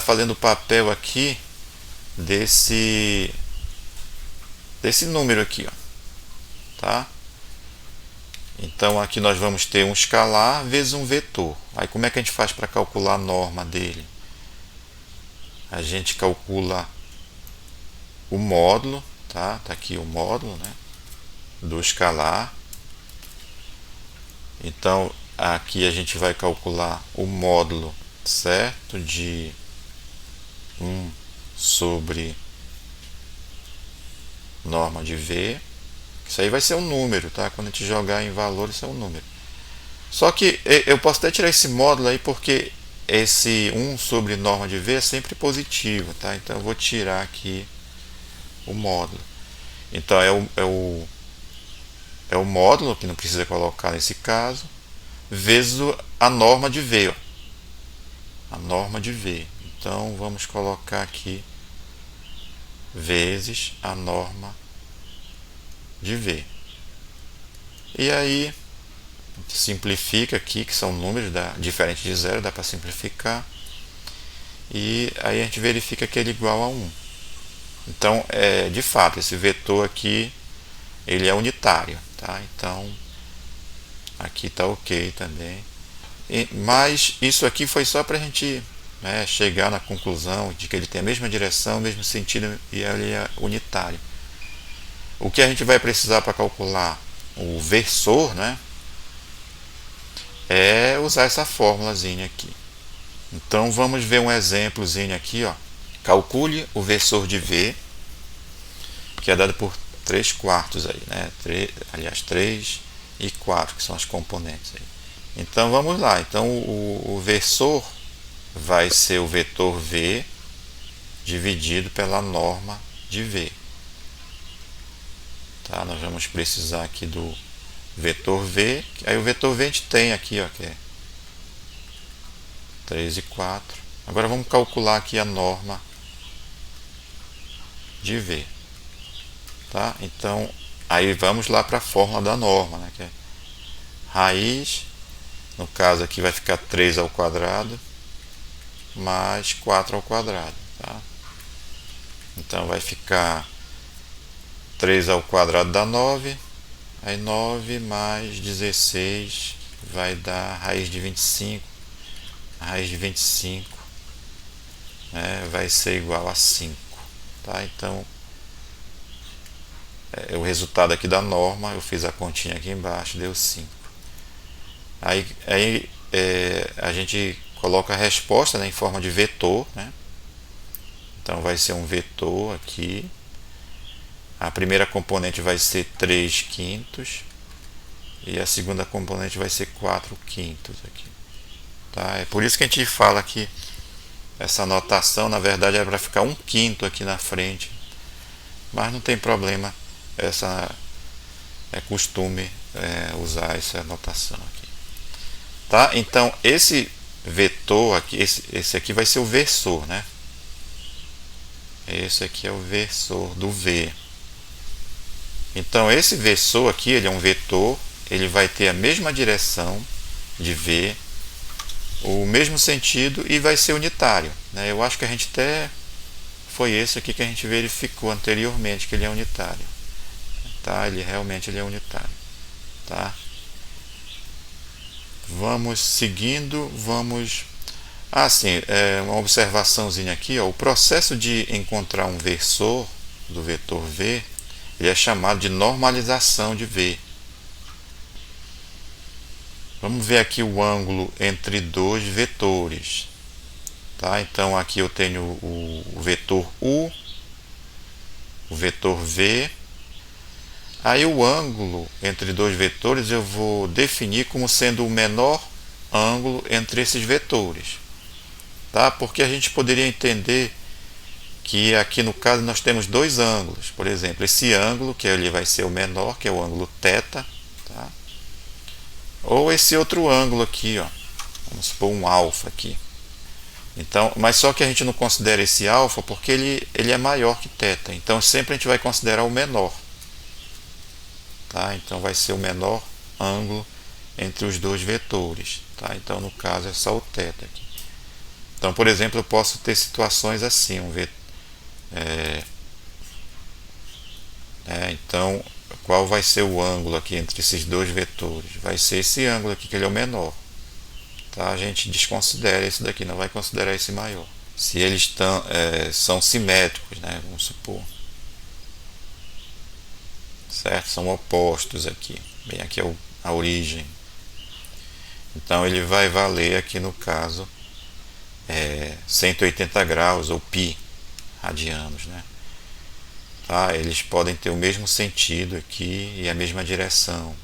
A: fazendo o papel aqui desse número aqui, ó, tá? Então aqui nós vamos ter um escalar vezes um vetor. Aí como é que a gente faz para calcular a norma dele? A gente calcula o módulo, tá? Tá aqui o módulo, né, do escalar. Então aqui a gente vai calcular o módulo, certo, de 1 sobre norma de V. Isso aí vai ser um número, tá? Quando a gente jogar em valor, isso é um número. Só que eu posso até tirar esse módulo aí, porque esse 1 sobre norma de V é sempre positivo, tá? Então eu vou tirar aqui o módulo. Então é o módulo, que não precisa colocar nesse caso, vezes a norma de V, ó. A norma de V. Então vamos colocar aqui vezes a norma de V. E aí simplifica aqui, que são números diferentes de zero, dá para simplificar. E aí a gente verifica que ele é igual a 1. Então, de fato, esse vetor aqui ele é unitário, tá? Então aqui está ok também. Mas isso aqui foi só para a gente né, chegar na conclusão de que ele tem a mesma direção, o mesmo sentido e ele é unitário. O que a gente vai precisar para calcular o versor, né, é usar essa fórmulazinha aqui. Então vamos ver um exemplozinho aqui, ó. Calcule o versor de V, que é dado por 3/4 aí, né? Aliás, 3 e 4, que são as componentes aí. Então vamos lá. Então o versor vai ser o vetor V dividido pela norma de V. Tá? Nós vamos precisar aqui do vetor V. Aí o vetor V a gente tem aqui, ó, que é 3 e 4. Agora vamos calcular aqui a norma de V. Tá? Então, aí vamos lá para a fórmula da norma, né, que é raiz, no caso aqui vai ficar 3 ao quadrado, mais 4 ao quadrado. Tá? Então vai ficar 3 ao quadrado dá 9, aí 9 mais 16 vai dar raiz de 25, a raiz de 25, né, vai ser igual a 5. Tá? Então, o resultado aqui da norma, eu fiz a continha aqui embaixo, deu 5. Aí a gente coloca a resposta, né, em forma de vetor, né? Então vai ser um vetor aqui. A primeira componente vai ser 3/5 e a segunda componente vai ser 4/5 aqui. Tá? É por isso que a gente fala que essa notação na verdade é para ficar 1/5 aqui na frente, mas não tem problema, essa é costume usar essa notação aqui. Tá? Então esse vetor aqui, esse aqui vai ser o versor, né? Esse aqui é o versor do V. Então esse versor aqui, ele é um vetor, ele vai ter a mesma direção de V, o mesmo sentido e vai ser unitário, né? Eu acho que a gente até foi esse aqui que a gente verificou anteriormente, que ele é unitário. Tá? Ele realmente é unitário. Tá? Vamos seguindo, vamos... sim, uma observaçãozinha aqui, ó. O processo de encontrar um versor do vetor V, ele é chamado de normalização de V. Vamos ver aqui o ângulo entre dois vetores. Tá? Então aqui eu tenho o vetor U, o vetor V. Aí o ângulo entre dois vetores eu vou definir como sendo o menor ângulo entre esses vetores. Tá? Porque a gente poderia entender que aqui no caso nós temos dois ângulos. Por exemplo, esse ângulo, que ele vai ser o menor, que é o ângulo θ. Tá? Ou esse outro ângulo aqui, ó. Vamos supor um alfa aqui. Então, mas só que a gente não considera esse alfa porque ele é maior que θ. Então sempre a gente vai considerar o menor. Tá? Então vai ser o menor ângulo entre os dois vetores. Tá? Então no caso é só o θ aqui. Então, por exemplo, eu posso ter situações assim, então qual vai ser o ângulo aqui entre esses dois vetores? Vai ser esse ângulo aqui, que ele é o menor. Tá? A gente desconsidera esse daqui, não vai considerar esse maior. Se eles são simétricos, né? Vamos supor. Certo? São opostos aqui. Bem, aqui é a origem. Então ele vai valer aqui no caso 180 graus ou π radianos, né? Tá? Eles podem ter o mesmo sentido aqui e a mesma direção.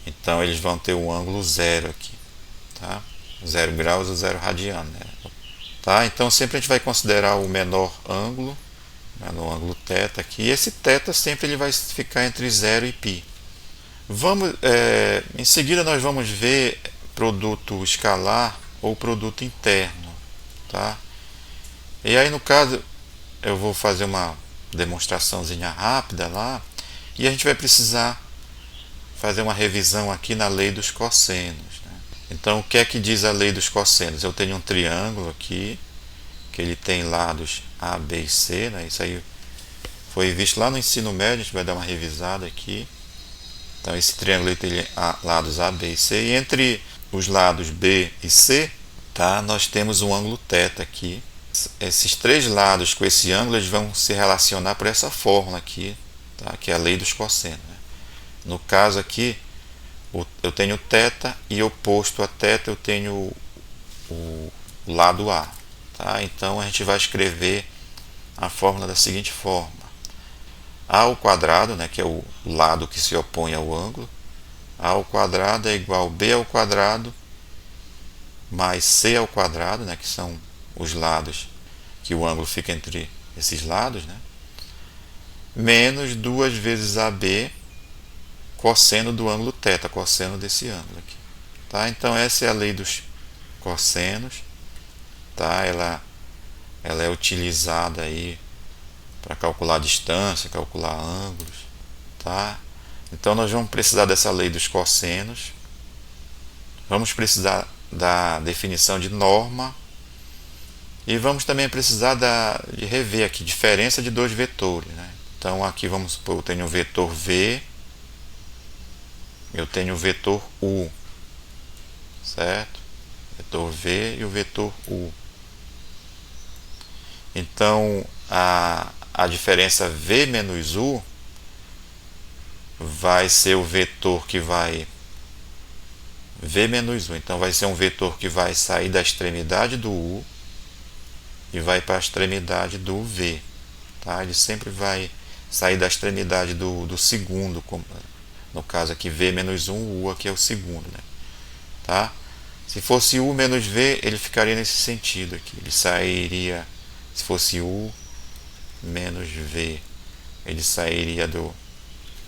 A: Então eles vão ter um ângulo zero aqui, tá? 0 graus ou 0 radiano, né? Tá? Então sempre a gente vai considerar o menor ângulo, no ângulo θ aqui, e esse θ sempre ele vai ficar entre 0 e π. Em seguida nós vamos ver produto escalar ou produto interno. Tá? E aí no caso eu vou fazer uma demonstraçãozinha rápida lá, e a gente vai precisar fazer uma revisão aqui na lei dos cossenos. Né? Então o que é que diz a lei dos cossenos? Eu tenho um triângulo aqui, que ele tem lados A, B e C, né? Isso aí foi visto lá no ensino médio, a gente vai dar uma revisada aqui. Então esse triângulo tem lados A, B e C, e entre os lados B e C, tá? Nós temos um ângulo θ aqui. Esses três lados com esse ângulo eles vão se relacionar por essa fórmula aqui, tá? Que é a lei dos cossenos, né? No caso aqui, eu tenho θ e oposto a θ eu tenho o lado A, tá? Então a gente vai escrever a fórmula da seguinte forma: A ao quadrado, né, que é o lado que se opõe ao ângulo, A ao quadrado é igual a B ao quadrado mais C ao quadrado, né, que são os lados que o ângulo fica entre esses lados, né, menos 2 vezes AB cosseno do ângulo θ, cosseno desse ângulo aqui, tá? Então essa é a lei dos cossenos, tá? Ela é utilizada aí para calcular distância, calcular ângulos, tá? Então nós vamos precisar dessa lei dos cossenos, vamos precisar da definição de norma e vamos também precisar de rever aqui diferença de dois vetores, né? Então aqui vamos supor, eu tenho o vetor V, eu tenho o vetor U, certo? Vetor V e o vetor U. Então a diferença V menos U vai ser o vetor que vai V menos U, então vai ser um vetor que vai sair da extremidade do U e vai para a extremidade do V, tá? Ele sempre vai sair da extremidade do segundo, no caso aqui V menos 1, o U aqui é o segundo, né? Tá? Se fosse U menos V, ele ficaria nesse sentido aqui, ele sairia, se fosse U menos V, ele sairia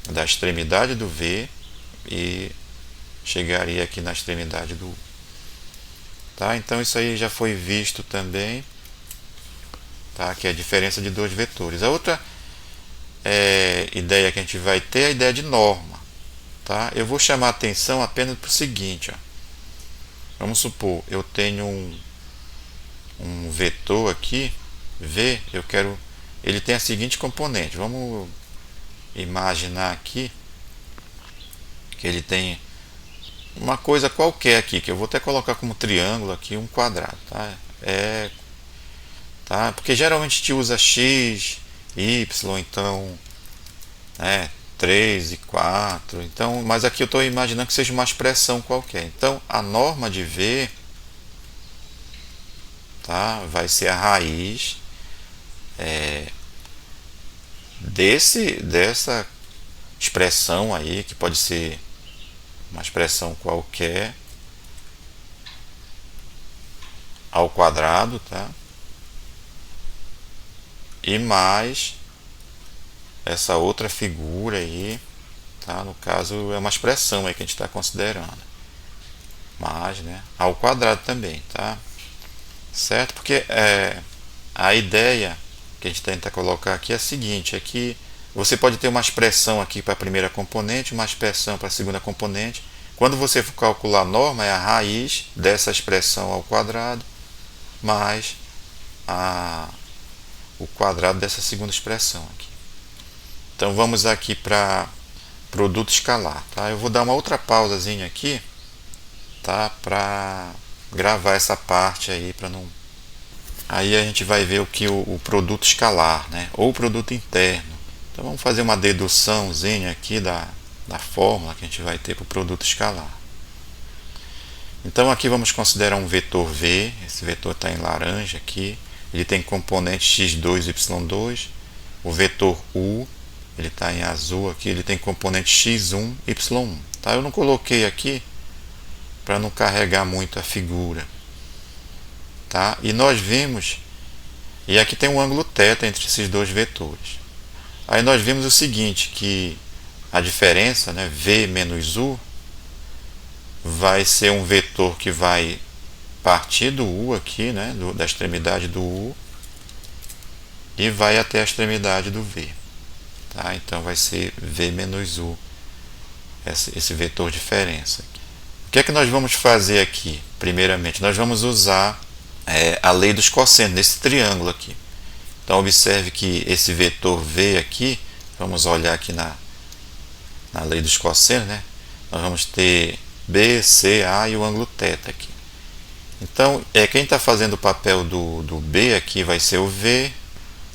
A: da extremidade do V e chegaria aqui na extremidade do U, tá? Então isso aí já foi visto também, tá? Que é a diferença de dois vetores. A outra ideia que a gente vai ter é a ideia de norma, tá? Eu vou chamar a atenção apenas para o seguinte, ó. Vamos supor, eu tenho um vetor aqui, V, ele tem a seguinte componente. Vamos imaginar aqui que ele tem uma coisa qualquer aqui, que eu vou até colocar como triângulo aqui, um quadrado, tá? Tá? Porque geralmente a gente usa x, y, então 3 e 4, então, mas aqui eu estou imaginando que seja uma expressão qualquer. Então a norma de V, tá, vai ser a raiz dessa expressão aí, que pode ser uma expressão qualquer, ao quadrado, tá? E mais essa outra figura aí, tá? No caso é uma expressão aí que a gente está considerando, mas, né, ao quadrado também, tá? Certo? Porque a ideia que a gente tenta colocar aqui é a seguinte, é que você pode ter uma expressão aqui para a primeira componente, uma expressão para a segunda componente. Quando você for calcular a norma, é a raiz dessa expressão ao quadrado mais o quadrado dessa segunda expressão aqui. Então vamos aqui para produto escalar, tá? Eu vou dar uma outra pausazinha aqui, tá? Para gravar essa parte aí, para não... Aí a gente vai ver o que o produto escalar, né? Ou o produto interno. Então vamos fazer uma deduçãozinha aqui da fórmula que a gente vai ter para o produto escalar. Então aqui vamos considerar um vetor V, esse vetor está em laranja aqui, ele tem componente x2, y2, o vetor U, ele está em azul aqui, ele tem componente x1, y1. Tá? Eu não coloquei aqui para não carregar muito a figura. Tá? E nós vimos, e aqui tem um ângulo θ entre esses dois vetores. Aí nós vimos o seguinte, que a diferença, né, V menos U, vai ser um vetor que vai partir do U aqui, né, da extremidade do U, e vai até a extremidade do V. Tá? Então vai ser V menos U, esse vetor diferença. O que é que nós vamos fazer aqui? Primeiramente, nós vamos usar a lei dos cossenos, nesse triângulo aqui. Então observe que esse vetor V aqui, vamos olhar aqui na lei dos cossenos, né? Nós vamos ter B, C, A e o ângulo θ aqui. Então, quem está fazendo o papel do B aqui vai ser o V,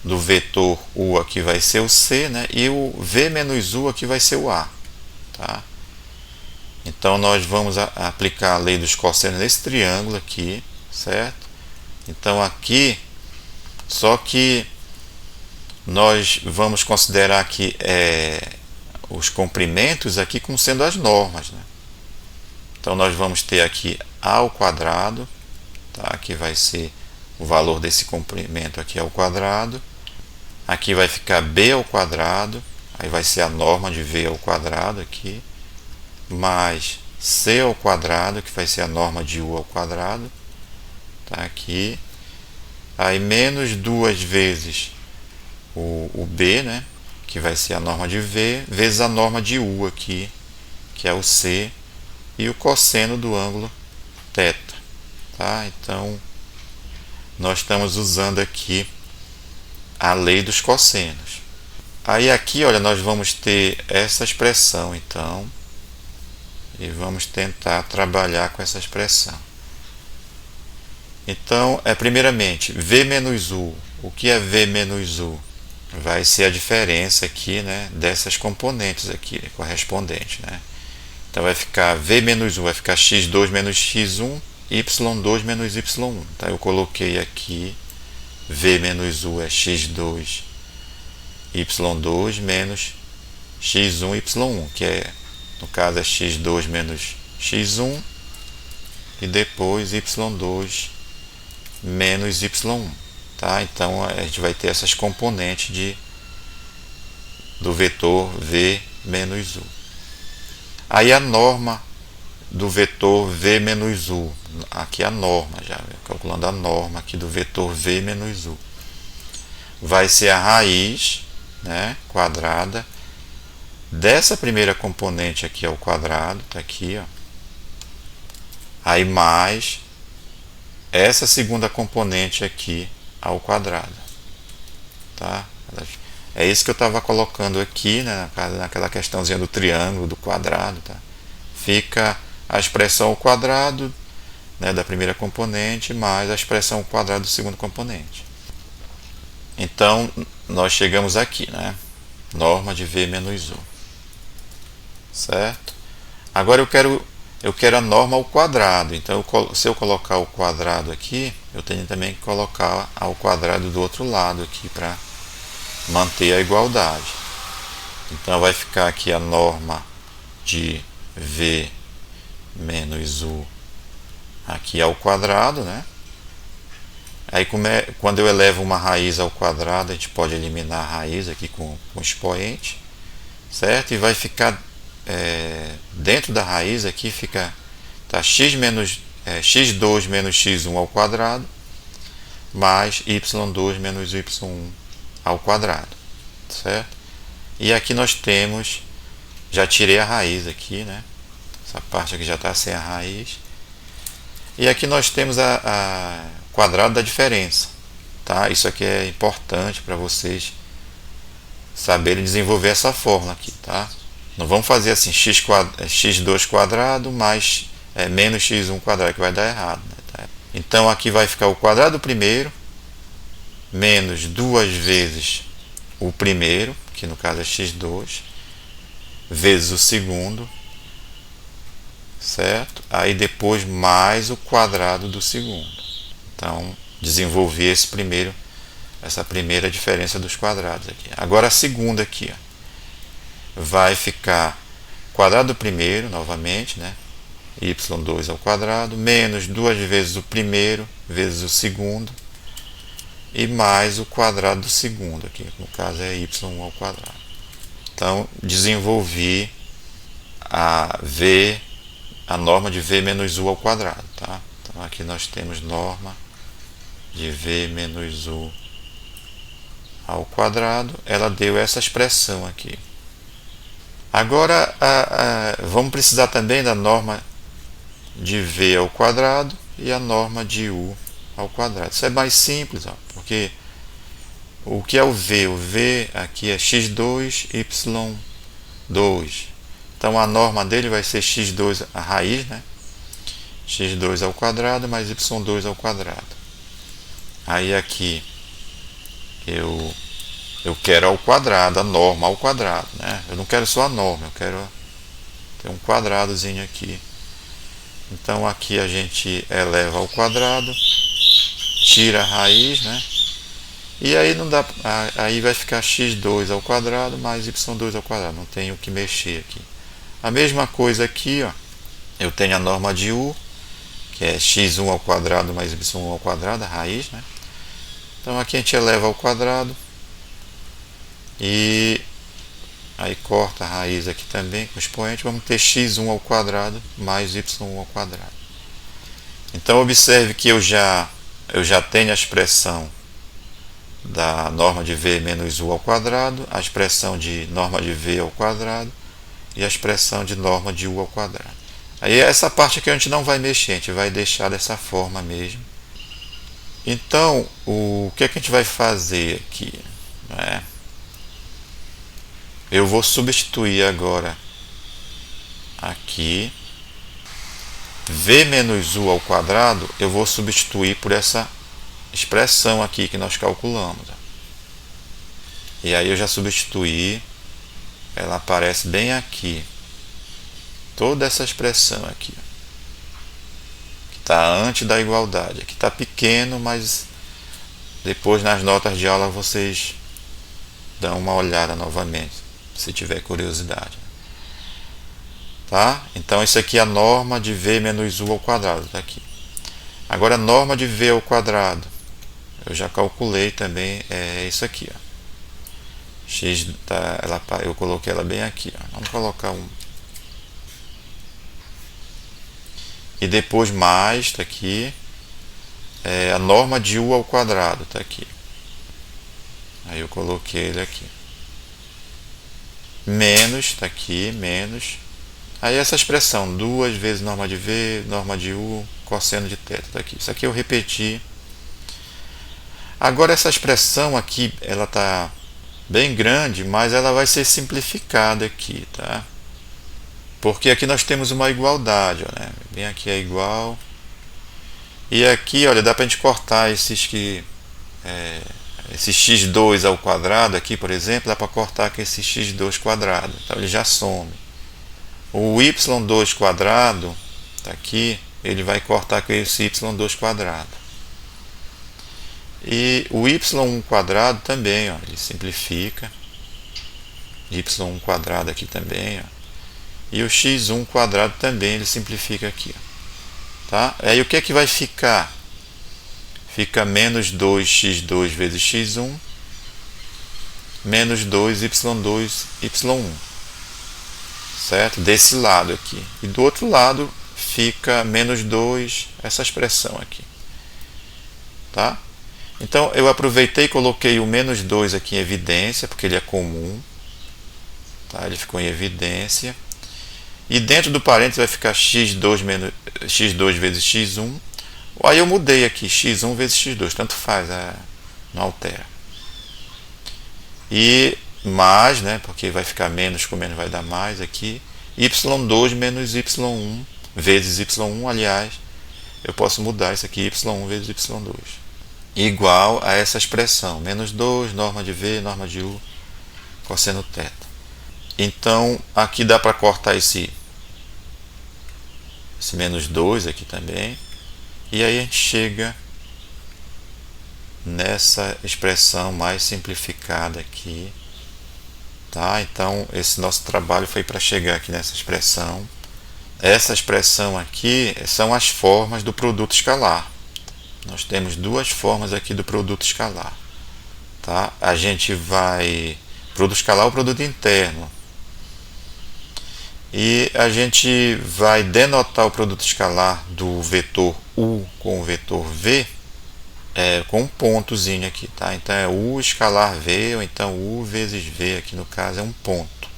A: do vetor U aqui vai ser o C, né? E o V menos U aqui vai ser o A. Tá? Então, nós vamos aplicar a lei dos cossenos nesse triângulo aqui, certo? Então, aqui, só que nós vamos considerar aqui os comprimentos aqui como sendo as normas, né? Então, nós vamos ter aqui A ao quadrado, tá? Aqui vai ser o valor desse comprimento aqui ao quadrado. Aqui vai ficar B ao quadrado, aí vai ser a norma de V ao quadrado aqui, mais C ao quadrado, que vai ser a norma de U ao quadrado, tá aqui. Aí menos duas vezes o B, né, que vai ser a norma de V, vezes a norma de U aqui, que é o C, e o cosseno do ângulo θ. Tá? Então, nós estamos usando aqui a lei dos cossenos. Aí aqui, olha, nós vamos ter essa expressão, então, e vamos tentar trabalhar com essa expressão. Então, primeiramente, V menos U. O que é V menos U? Vai ser a diferença aqui, né, dessas componentes aqui, correspondentes, né? Então, vai ficar V menos U, vai ficar x2 menos x1, y2 menos y1. Então, eu coloquei aqui, V menos U é x2, y2 menos x1, y1, que no caso é x2 menos x1, e depois y2 menos y1. Tá? Então, a gente vai ter essas componentes do vetor V menos U. Aí a norma do vetor V menos U, aqui a norma, já calculando a norma aqui do vetor V menos U, vai ser a raiz, né, quadrada dessa primeira componente aqui ao quadrado, tá aqui, ó. Aí mais essa segunda componente aqui ao quadrado, tá? É isso que eu estava colocando aqui, né, naquela questãozinha do triângulo, do quadrado, tá? Fica a expressão ao quadrado, né, da primeira componente mais a expressão ao quadrado do segundo componente. Então, nós chegamos aqui, né? Norma de V menos U. Certo? Agora eu quero a norma ao quadrado. Então, se eu colocar o quadrado aqui, eu tenho também que colocar ao quadrado do outro lado aqui para manter a igualdade. Então, vai ficar aqui a norma de V menos U aqui ao quadrado, né? Aí, quando eu elevo uma raiz ao quadrado, a gente pode eliminar a raiz aqui com expoente, certo? E vai ficar dentro da raiz aqui fica x2 menos x1 ao quadrado mais y2 menos y1 ao quadrado, certo? E aqui nós temos, já tirei a raiz aqui, né? Essa parte aqui já está sem a raiz. E aqui nós temos o quadrado da diferença, tá? Isso aqui é importante para vocês saberem desenvolver essa fórmula aqui, tá? Não vamos fazer assim, x2 quadrado mais menos x1 quadrado, que vai dar errado, né? Tá? Então aqui vai ficar o quadrado do primeiro, menos duas vezes o primeiro, que no caso é x2, vezes o segundo, certo? Aí depois mais o quadrado do segundo. Então, desenvolvi essa primeira diferença dos quadrados aqui. Agora a segunda aqui, ó, vai ficar quadrado do primeiro, novamente, né? y2 ao quadrado, menos duas vezes o primeiro, vezes o segundo, e mais o quadrado do segundo, aqui no caso é y1 ao quadrado. Então, desenvolvi a norma de V menos U ao quadrado, tá? Então, aqui nós temos norma de V menos U ao quadrado, ela deu essa expressão aqui. Agora, vamos precisar também da norma de V ao quadrado e a norma de U ao quadrado. Isso é mais simples, ó, porque o que é o V? O V aqui é x2, y2 Então a norma dele vai ser x2, a raiz, né? x2 ao quadrado mais y2 ao quadrado. Aí aqui eu quero ao quadrado, a norma ao quadrado, né? Eu não quero só a norma, eu quero ter um quadradozinho aqui. Então aqui a gente eleva ao quadrado, tira a raiz, né? E aí não dá, aí vai ficar x2 ao quadrado mais y2 ao quadrado, não tenho o que mexer aqui. A mesma coisa aqui, ó, eu tenho a norma de u, que é x1 ao quadrado mais y1 ao quadrado, a raiz, né? Então aqui a gente eleva ao quadrado e aí corta a raiz aqui também com o expoente, vamos ter x1 ao quadrado mais y1 ao quadrado. Então observe que eu já tenho a expressão da norma de v menos u ao quadrado, a expressão de norma de v ao quadrado e a expressão de norma de u ao quadrado. Aí essa parte aqui a gente não vai mexer, a gente vai deixar dessa forma mesmo. Então, o que é que a gente vai fazer aqui? Né? Eu vou substituir agora aqui v menos u ao quadrado, eu vou substituir por essa expressão aqui que nós calculamos. E aí eu já substituí, ela aparece bem aqui. Toda essa expressão aqui, que está antes da igualdade. Aqui está pequeno, mas depois nas notas de aula vocês dão uma olhada novamente, se tiver curiosidade. Tá? Então isso aqui é a norma de v menos u ao quadrado, está aqui. Agora a norma de v ao quadrado, eu já calculei também, é isso aqui. Ó. X, tá, eu coloquei ela bem aqui. Ó. Vamos colocar um. E depois mais, está aqui, a norma de u ao quadrado, está aqui. Aí eu coloquei ele aqui. Menos, está aqui, menos. Aí essa expressão, 2 vezes norma de v, norma de u, cosseno de θ, está aqui. Isso aqui eu repeti. Agora essa expressão aqui, ela está bem grande, mas ela vai ser simplificada aqui, tá? Porque aqui nós temos uma igualdade, ó, né? Bem aqui é igual. E aqui, olha, dá para a gente cortar esse x2 ao quadrado aqui, por exemplo, dá para cortar com esse x2 quadrado. Então ele já some. O y2 quadrado, tá aqui, ele vai cortar com esse y2 quadrado. E o y1 quadrado também, ó, ele simplifica. Y1 quadrado aqui também, ó. E o x1 quadrado também ele simplifica aqui. Tá? Aí o que é que vai ficar? Fica menos 2x2 vezes x1 menos 2y2 y1. Certo? Desse lado aqui. E do outro lado fica menos 2, essa expressão aqui. Tá? Então eu aproveitei e coloquei o menos 2 aqui em evidência, porque ele é comum. Tá? Ele ficou em evidência. E dentro do parênteses vai ficar x2 vezes x1. Aí eu mudei aqui, x1 vezes x2, tanto faz, não altera. E mais, né, porque vai ficar menos com menos vai dar mais aqui. y2 menos y1 vezes y1, aliás, eu posso mudar isso aqui, y1 vezes y2. Igual a essa expressão, menos 2, norma de v, norma de u, cosseno θ. Então, aqui dá para cortar esse menos 2 aqui também. E aí a gente chega nessa expressão mais simplificada aqui. Tá? Então, esse nosso trabalho foi para chegar aqui nessa expressão. Essa expressão aqui são as formas do produto escalar. Nós temos duas formas aqui do produto escalar. Tá? A gente vai... Produto escalar é o produto interno. E a gente vai denotar o produto escalar do vetor u com o vetor v com um pontozinho aqui, tá? Então é u escalar v, ou então u vezes v, aqui no caso é um ponto.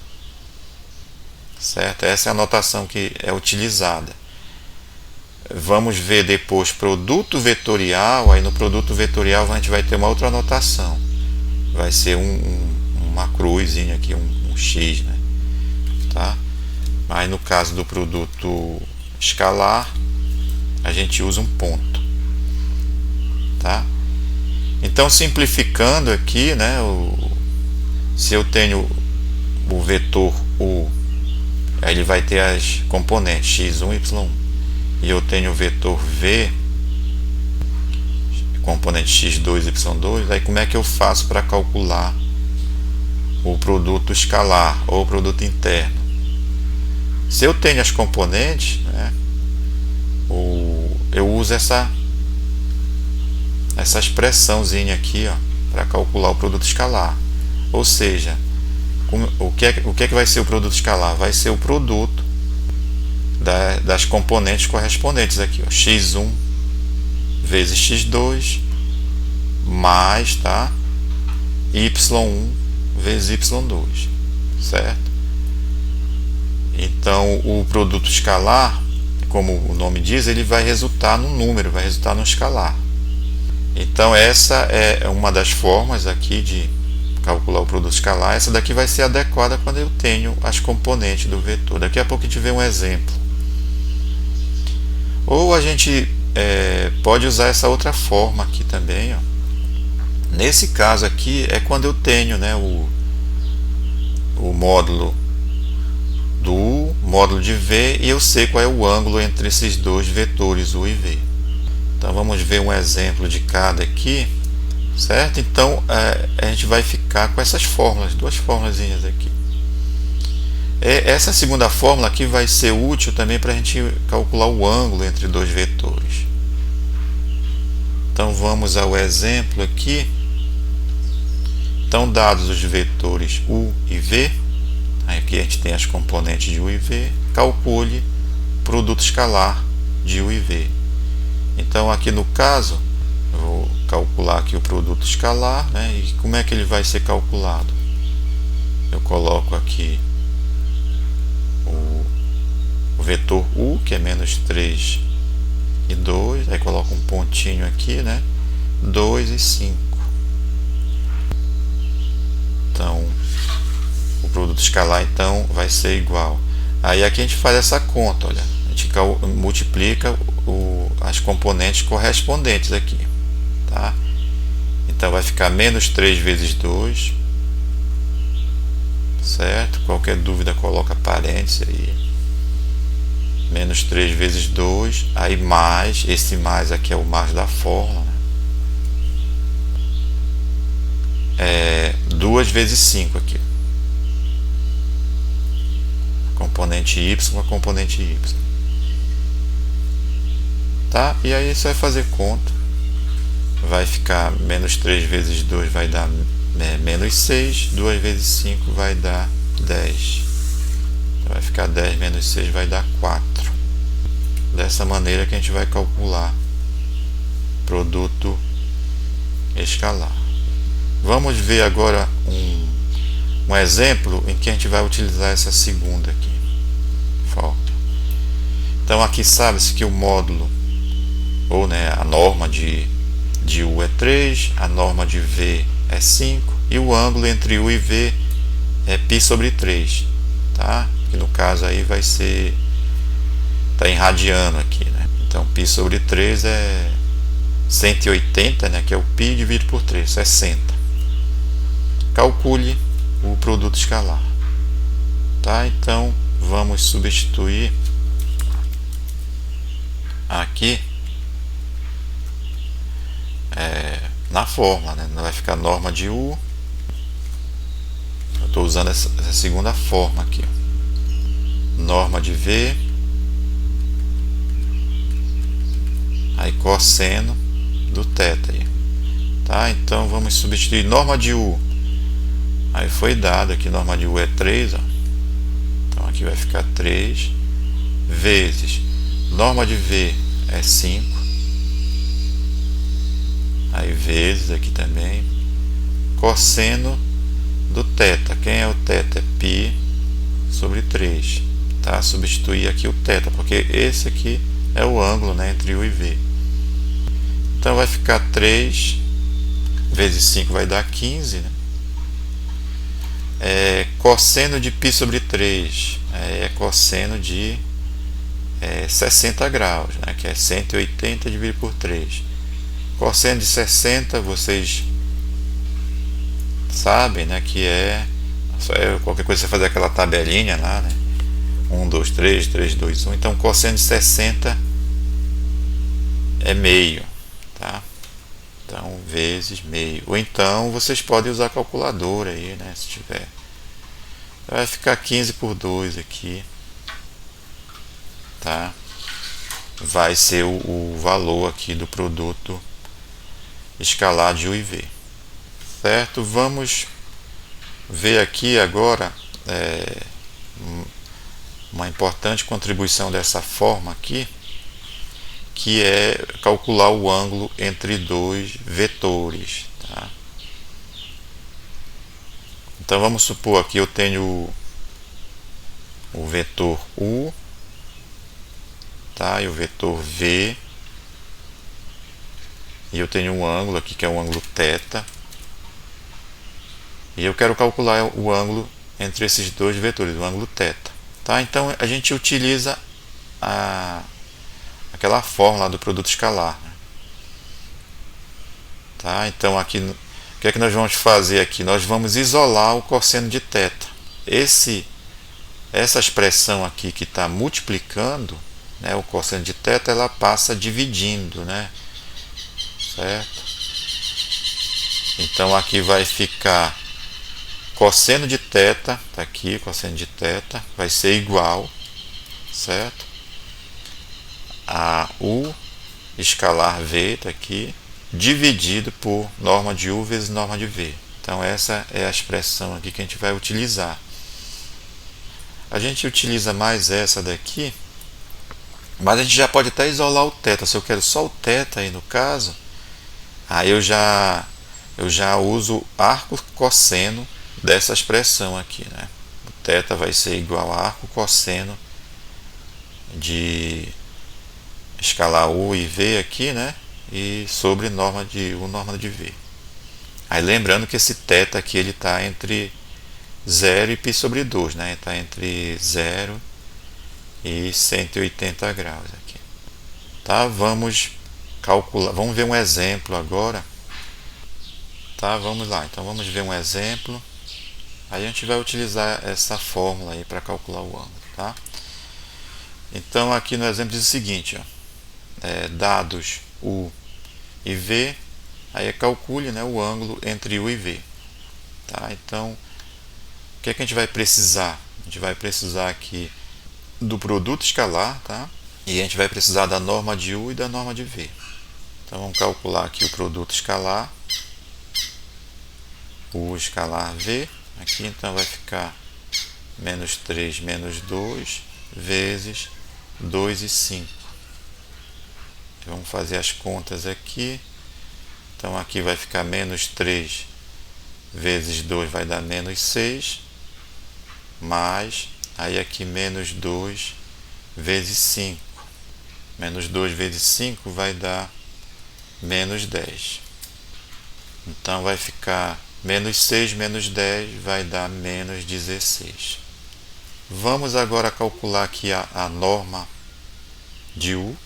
A: Certo? Essa é a notação que é utilizada. Vamos ver depois produto vetorial, aí no produto vetorial a gente vai ter uma outra notação. Vai ser uma cruzinha aqui, um x, né? Tá? Aí no caso do produto escalar, a gente usa um ponto, tá? Então, simplificando aqui, né, se eu tenho o vetor U, aí ele vai ter as componentes x1, y1, e eu tenho o vetor V, componente x2, y2, aí como é que eu faço para calcular o produto escalar ou o produto interno? Se eu tenho as componentes, né, eu uso essa expressãozinha aqui, para calcular o produto escalar. Ou seja, o que é que vai ser o produto escalar? Vai ser o produto das componentes correspondentes aqui, x1 vezes x2 mais, tá, y1 vezes y2, certo? Então o produto escalar, como o nome diz, ele vai resultar num número, vai resultar no escalar. Então essa é uma das formas aqui de calcular o produto escalar. Essa daqui vai ser adequada quando eu tenho as componentes do vetor. Daqui a pouco a gente vê um exemplo. Ou a gente pode usar essa outra forma aqui também. Nesse caso aqui é quando eu tenho, né, o módulo do U, módulo de V, e eu sei qual é o ângulo entre esses dois vetores U e V. Então vamos ver um exemplo de cada aqui, certo? Então a gente vai ficar com essas fórmulas, duas formulazinhas aqui. Essa segunda fórmula aqui vai ser útil também para a gente calcular o ângulo entre dois vetores. Então vamos ao exemplo aqui. Então, dados os vetores U e V, aqui a gente tem as componentes de U e V, calcule o produto escalar de U e V. Então aqui no caso, eu vou calcular aqui o produto escalar, né? E como é que ele vai ser calculado? Eu coloco aqui o vetor U, que é menos 3 e 2, aí coloco um pontinho aqui, né? 2 e 5. Então, o produto escalar então vai ser igual. Aí aqui a gente faz essa conta, olha, a gente multiplica as componentes correspondentes aqui, tá? Então vai ficar menos 3 vezes 2, certo? Qualquer dúvida coloca parênteses aí. Menos 3 vezes 2, aí mais, esse mais aqui é o mais da fórmula, né? 2 vezes 5 aqui. Componente y com a componente y. Tá? E aí você vai fazer conta. Vai ficar menos 3 vezes 2 vai dar menos 6. 2 vezes 5 vai dar 10. Então vai ficar 10 menos 6 vai dar 4. Dessa maneira que a gente vai calcular produto escalar. Vamos ver agora um exemplo em que a gente vai utilizar essa segunda aqui. Então aqui sabe-se que o módulo, ou né, a norma de U é 3, a norma de V é 5 e o ângulo entre U e V é π sobre 3, tá? Que no caso aí vai ser, tá em radiano aqui, né? Então π sobre 3 é 180, né, que é o π dividido por 3, 60. Calcule o produto escalar, tá? Então vamos substituir aqui na fórmula, né? Vai ficar norma de U. Eu estou usando essa segunda forma aqui, norma de V, aí cosseno do θ aí, tá? Então vamos substituir norma de U. Aí foi dado aqui, norma de U é 3, ó. Então aqui vai ficar 3 vezes norma de V é 5, aí vezes aqui também cosseno do θ. Quem é o θ? É π sobre 3, tá? Substituir aqui o θ, porque esse aqui é o ângulo, né, entre U e V. Então vai ficar 3 vezes 5 vai dar 15, né? cosseno de π sobre 3 é cosseno de 60 graus, né, que é 180 dividido por 3. Cosseno de 60, vocês sabem, né, que qualquer coisa você fazer aquela tabelinha lá, né? 1, 2, 3, 3, 2, 1. Então, cosseno de 60 é meio, tá? Então, vezes meio. Ou então, vocês podem usar a calculadora aí, né? Se tiver. Vai ficar 15 por 2 aqui, tá? Vai ser o valor aqui do produto escalar de U e V. Certo? Vamos ver aqui agora uma importante contribuição dessa forma aqui, que é calcular o ângulo entre dois vetores, tá? Então vamos supor aqui eu tenho o vetor U, tá? E o vetor V, e eu tenho um ângulo aqui que é o ângulo θ, e eu quero calcular o ângulo entre esses dois vetores, o ângulo θ, tá? Então a gente utiliza aquela fórmula do produto escalar, né? Tá? Então aqui, o que é que nós vamos fazer aqui? Nós vamos isolar o cosseno de θ. Essa expressão aqui que está multiplicando, né, o cosseno de θ, ela passa dividindo, né? Certo? Então aqui vai ficar cosseno de θ, tá aqui, cosseno de θ, vai ser igual, certo? A U escalar V, tá aqui, dividido por norma de U vezes norma de V. Então essa é a expressão aqui que a gente vai utilizar. A gente utiliza mais essa daqui, mas a gente já pode até isolar o θ. Se eu quero só o θ aí no caso, aí eu já uso arco cosseno dessa expressão aqui, né? O θ vai ser igual a arco cosseno de escalar U e V aqui, né? E sobre norma de U, norma de V. Aí lembrando que esse θ aqui ele está entre 0 e π sobre 2, né? Está entre 0 e 180 graus aqui. Tá? Vamos calcular, vamos ver um exemplo agora. Tá? Vamos lá. Então vamos ver um exemplo. Aí a gente vai utilizar essa fórmula aí para calcular o ângulo, tá? Então aqui no exemplo diz o seguinte, ó, dados U e V, aí calcule, né, o ângulo entre U e V, tá? Então o que é que a gente vai precisar? A gente vai precisar aqui do produto escalar, tá? E a gente vai precisar da norma de U e da norma de V. Então vamos calcular aqui o produto escalar, U escalar V, aqui então vai ficar menos 3 menos 2 vezes 2 e 5. Vamos fazer as contas aqui. Então aqui vai ficar menos 3 vezes 2 vai dar menos 6, mais, aí aqui menos 2 vezes 5. Menos 2 vezes 5 vai dar menos 10. Então vai ficar menos 6 menos 10 vai dar menos 16. Vamos agora calcular aqui a norma de U.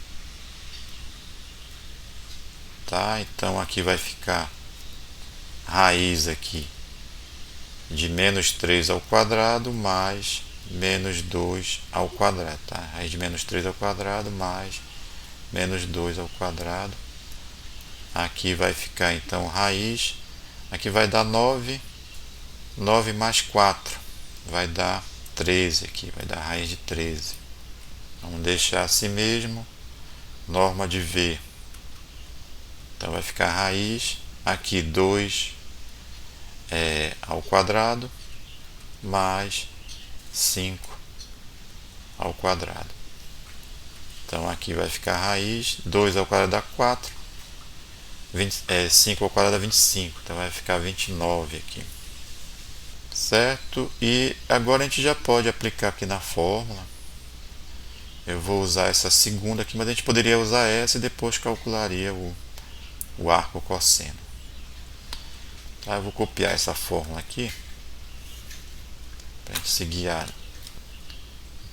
A: Tá? Então aqui vai ficar raiz aqui de menos 3 ao quadrado mais menos 2 ao quadrado. Tá? Raiz de menos 3 ao quadrado mais menos 2 ao quadrado. Aqui vai ficar então raiz. Aqui vai dar 9. 9 mais 4 vai dar 13 aqui. Vai dar raiz de 13. Vamos deixar assim mesmo. Norma de V. Então vai ficar raiz. Aqui 2 ao quadrado mais 5 ao quadrado. Então aqui vai ficar raiz, 2 ao quadrado dá 4, 5 ao quadrado dá 25, então vai ficar 29 aqui. Certo? E agora a gente já pode aplicar aqui na fórmula. Eu vou usar essa segunda aqui, mas a gente poderia usar essa e depois calcularia o arco cosseno. Tá? Eu vou copiar essa fórmula aqui. para a gente se guiar.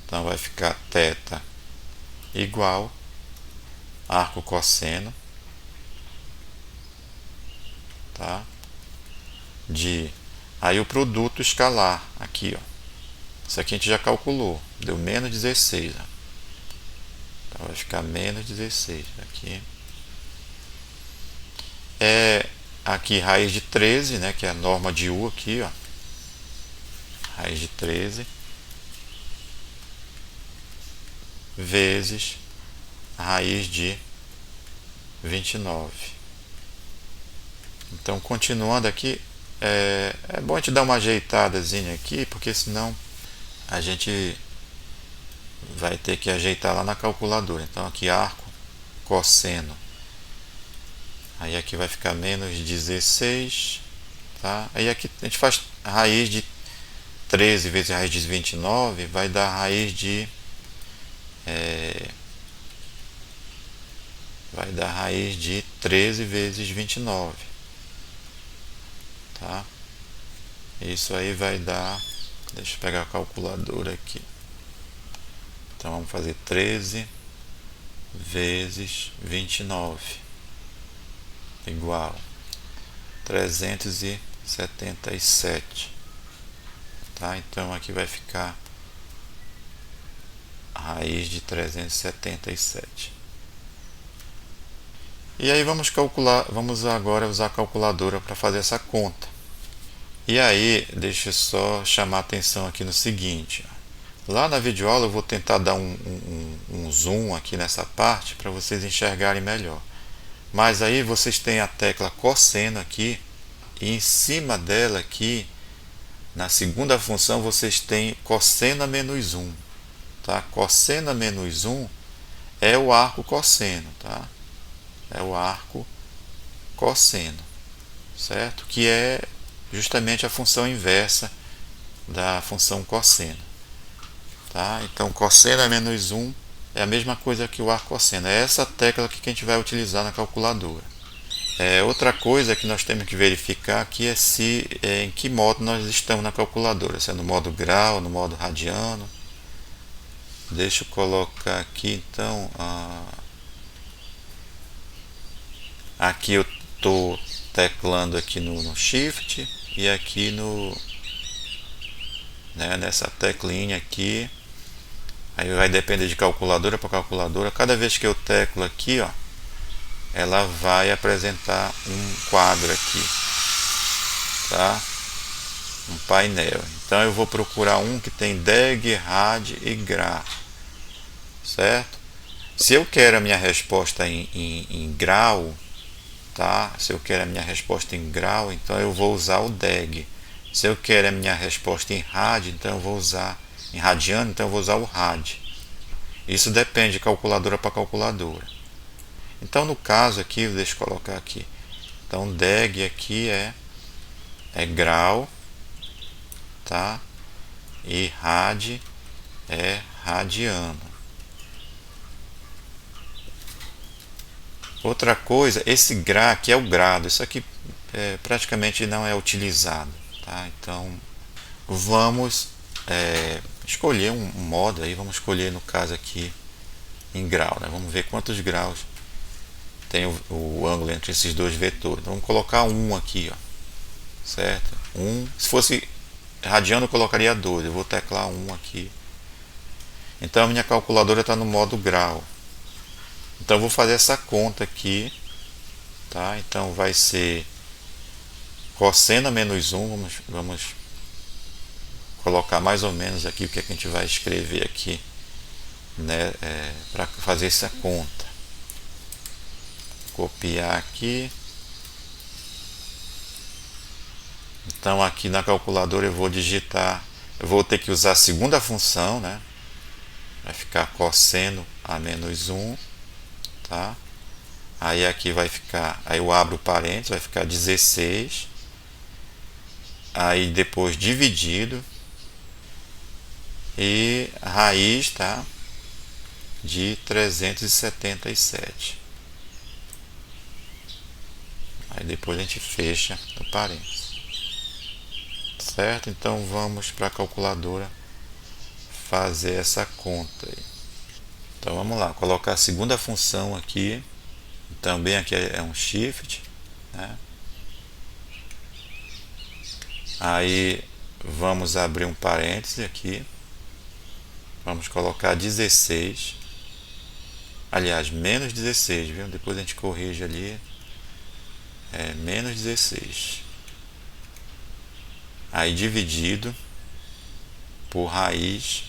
A: Então vai ficar θ igual arco cosseno, tá? Aí o produto escalar aqui, ó. Isso aqui a gente já calculou, deu menos 16, ó. Então vai ficar menos 16 aqui. Aqui raiz de 13, né, que é a norma de U aqui, ó. Raiz de 13 vezes a raiz de 29. Então, continuando aqui, é bom a gente dar uma ajeitadazinha aqui, porque senão a gente vai ter que ajeitar lá na calculadora. Então, aqui arco cosseno, aí aqui vai ficar menos 16, tá? Aí aqui a gente faz raiz de 13 vezes raiz de 29, vai dar raiz de vai dar raiz de 13 vezes 29, tá? Isso aí vai dar, deixa eu pegar a calculadora aqui. Então vamos fazer 13 vezes 29 igual 377, tá? Então aqui vai ficar a raiz de 377. E aí vamos calcular, vamos agora usar a calculadora para fazer essa conta. E aí, deixa eu só chamar a atenção aqui no seguinte, ó. Lá na videoaula eu vou tentar dar um zoom aqui nessa parte para vocês enxergarem melhor. Mas aí vocês têm a tecla cosseno aqui, e em cima dela aqui, na segunda função, vocês têm cosseno menos 1. Tá? Cosseno menos 1 é o arco cosseno, tá? É o arco cosseno, certo? Que é justamente a função inversa da função cosseno, tá? Então, cosseno menos 1 é a mesma coisa que o arco cosseno. É essa tecla que a gente vai utilizar na calculadora. Outra coisa que nós temos que verificar aqui é em que modo nós estamos na calculadora, se é no modo grau, no modo radiano. Deixa eu colocar aqui então. Aqui eu estou teclando aqui no Shift e aqui nessa teclinha aqui. Aí vai depender de calculadora para calculadora. Cada vez que eu teclo aqui, ó, ela vai apresentar um quadro aqui, tá? Um painel. Então eu vou procurar um que tem deg, rad e gra, certo? Se eu quero a minha resposta em grau, tá? Se eu quero a minha resposta em grau, então eu vou usar o deg. Se eu quero a minha resposta em rad, então eu vou usar em radiano, então eu vou usar o rad. Isso depende de calculadora para calculadora. Então no caso aqui, deixa eu colocar aqui. Então deg aqui é grau, tá? E rad é radiano. Outra coisa, esse gra aqui é o grado. Isso aqui praticamente não é utilizado, tá? Então vamos escolher um modo aí. Vamos escolher no caso aqui em grau, né? Vamos ver quantos graus tem o ângulo entre esses dois vetores. Então, vamos colocar 1 aqui, ó, certo? 1. Se fosse radiano eu colocaria 2. Eu vou teclar 1 aqui. Então a minha calculadora está no modo grau. Então eu vou fazer essa conta aqui, tá? Então vai ser cosseno menos 1. Vamos colocar mais ou menos aqui o que a gente vai escrever aqui, né, para fazer essa conta. Copiar aqui. Então aqui na calculadora eu vou digitar, eu vou ter que usar a segunda função, né? Vai ficar cosseno a menos 1, tá? Aí aqui vai ficar, aí eu abro parênteses, vai ficar 16. Aí depois dividido e raiz, tá? De 377. Aí depois a gente fecha o parênteses, certo? Então vamos para a calculadora fazer essa conta aí. Então vamos lá, colocar a segunda função aqui, também aqui é um shift, né? Aí vamos abrir um parêntese aqui, vamos colocar 16, aliás, menos 16, viu? Depois a gente corrige ali, é menos 16. Aí dividido por raiz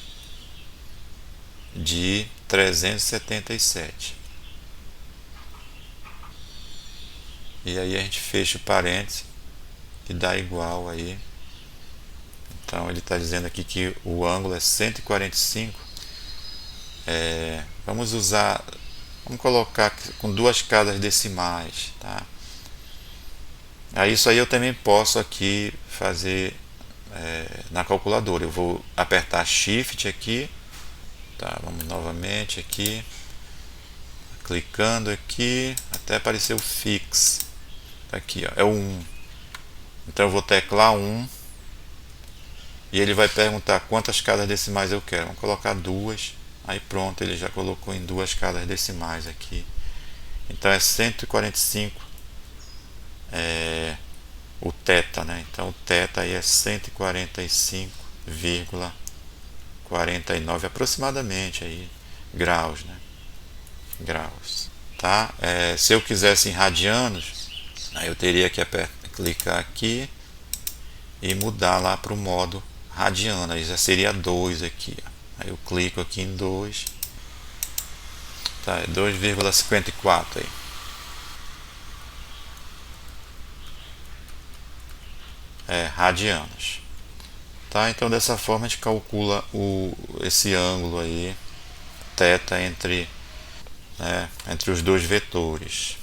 A: de 377. E aí a gente fecha o parênteses que dá igual aí. Então ele está dizendo aqui que o ângulo é 145. Vamos usar, vamos colocar com duas casas decimais, tá? Aí isso aí eu também posso aqui fazer na calculadora. Eu vou apertar Shift aqui, tá? Vamos novamente aqui, clicando aqui até aparecer o Fix. Aqui, ó, é o 1. Então eu vou teclar 1 e ele vai perguntar quantas casas decimais eu quero. Vamos colocar duas. Aí pronto, ele já colocou em duas casas decimais aqui. Então é 145 o θ, né? Então o θ aí é 145,49 aproximadamente aí, graus, né? Graus, tá? Se eu quisesse em radianos, aí eu teria que clicar aqui e mudar lá para o modo radiano. Aí já seria 2 aqui, ó. Aí eu clico aqui em 2, tá? É 2,54 aí. Radianos, tá? Então dessa forma a gente calcula esse ângulo aí, θ entre os dois vetores.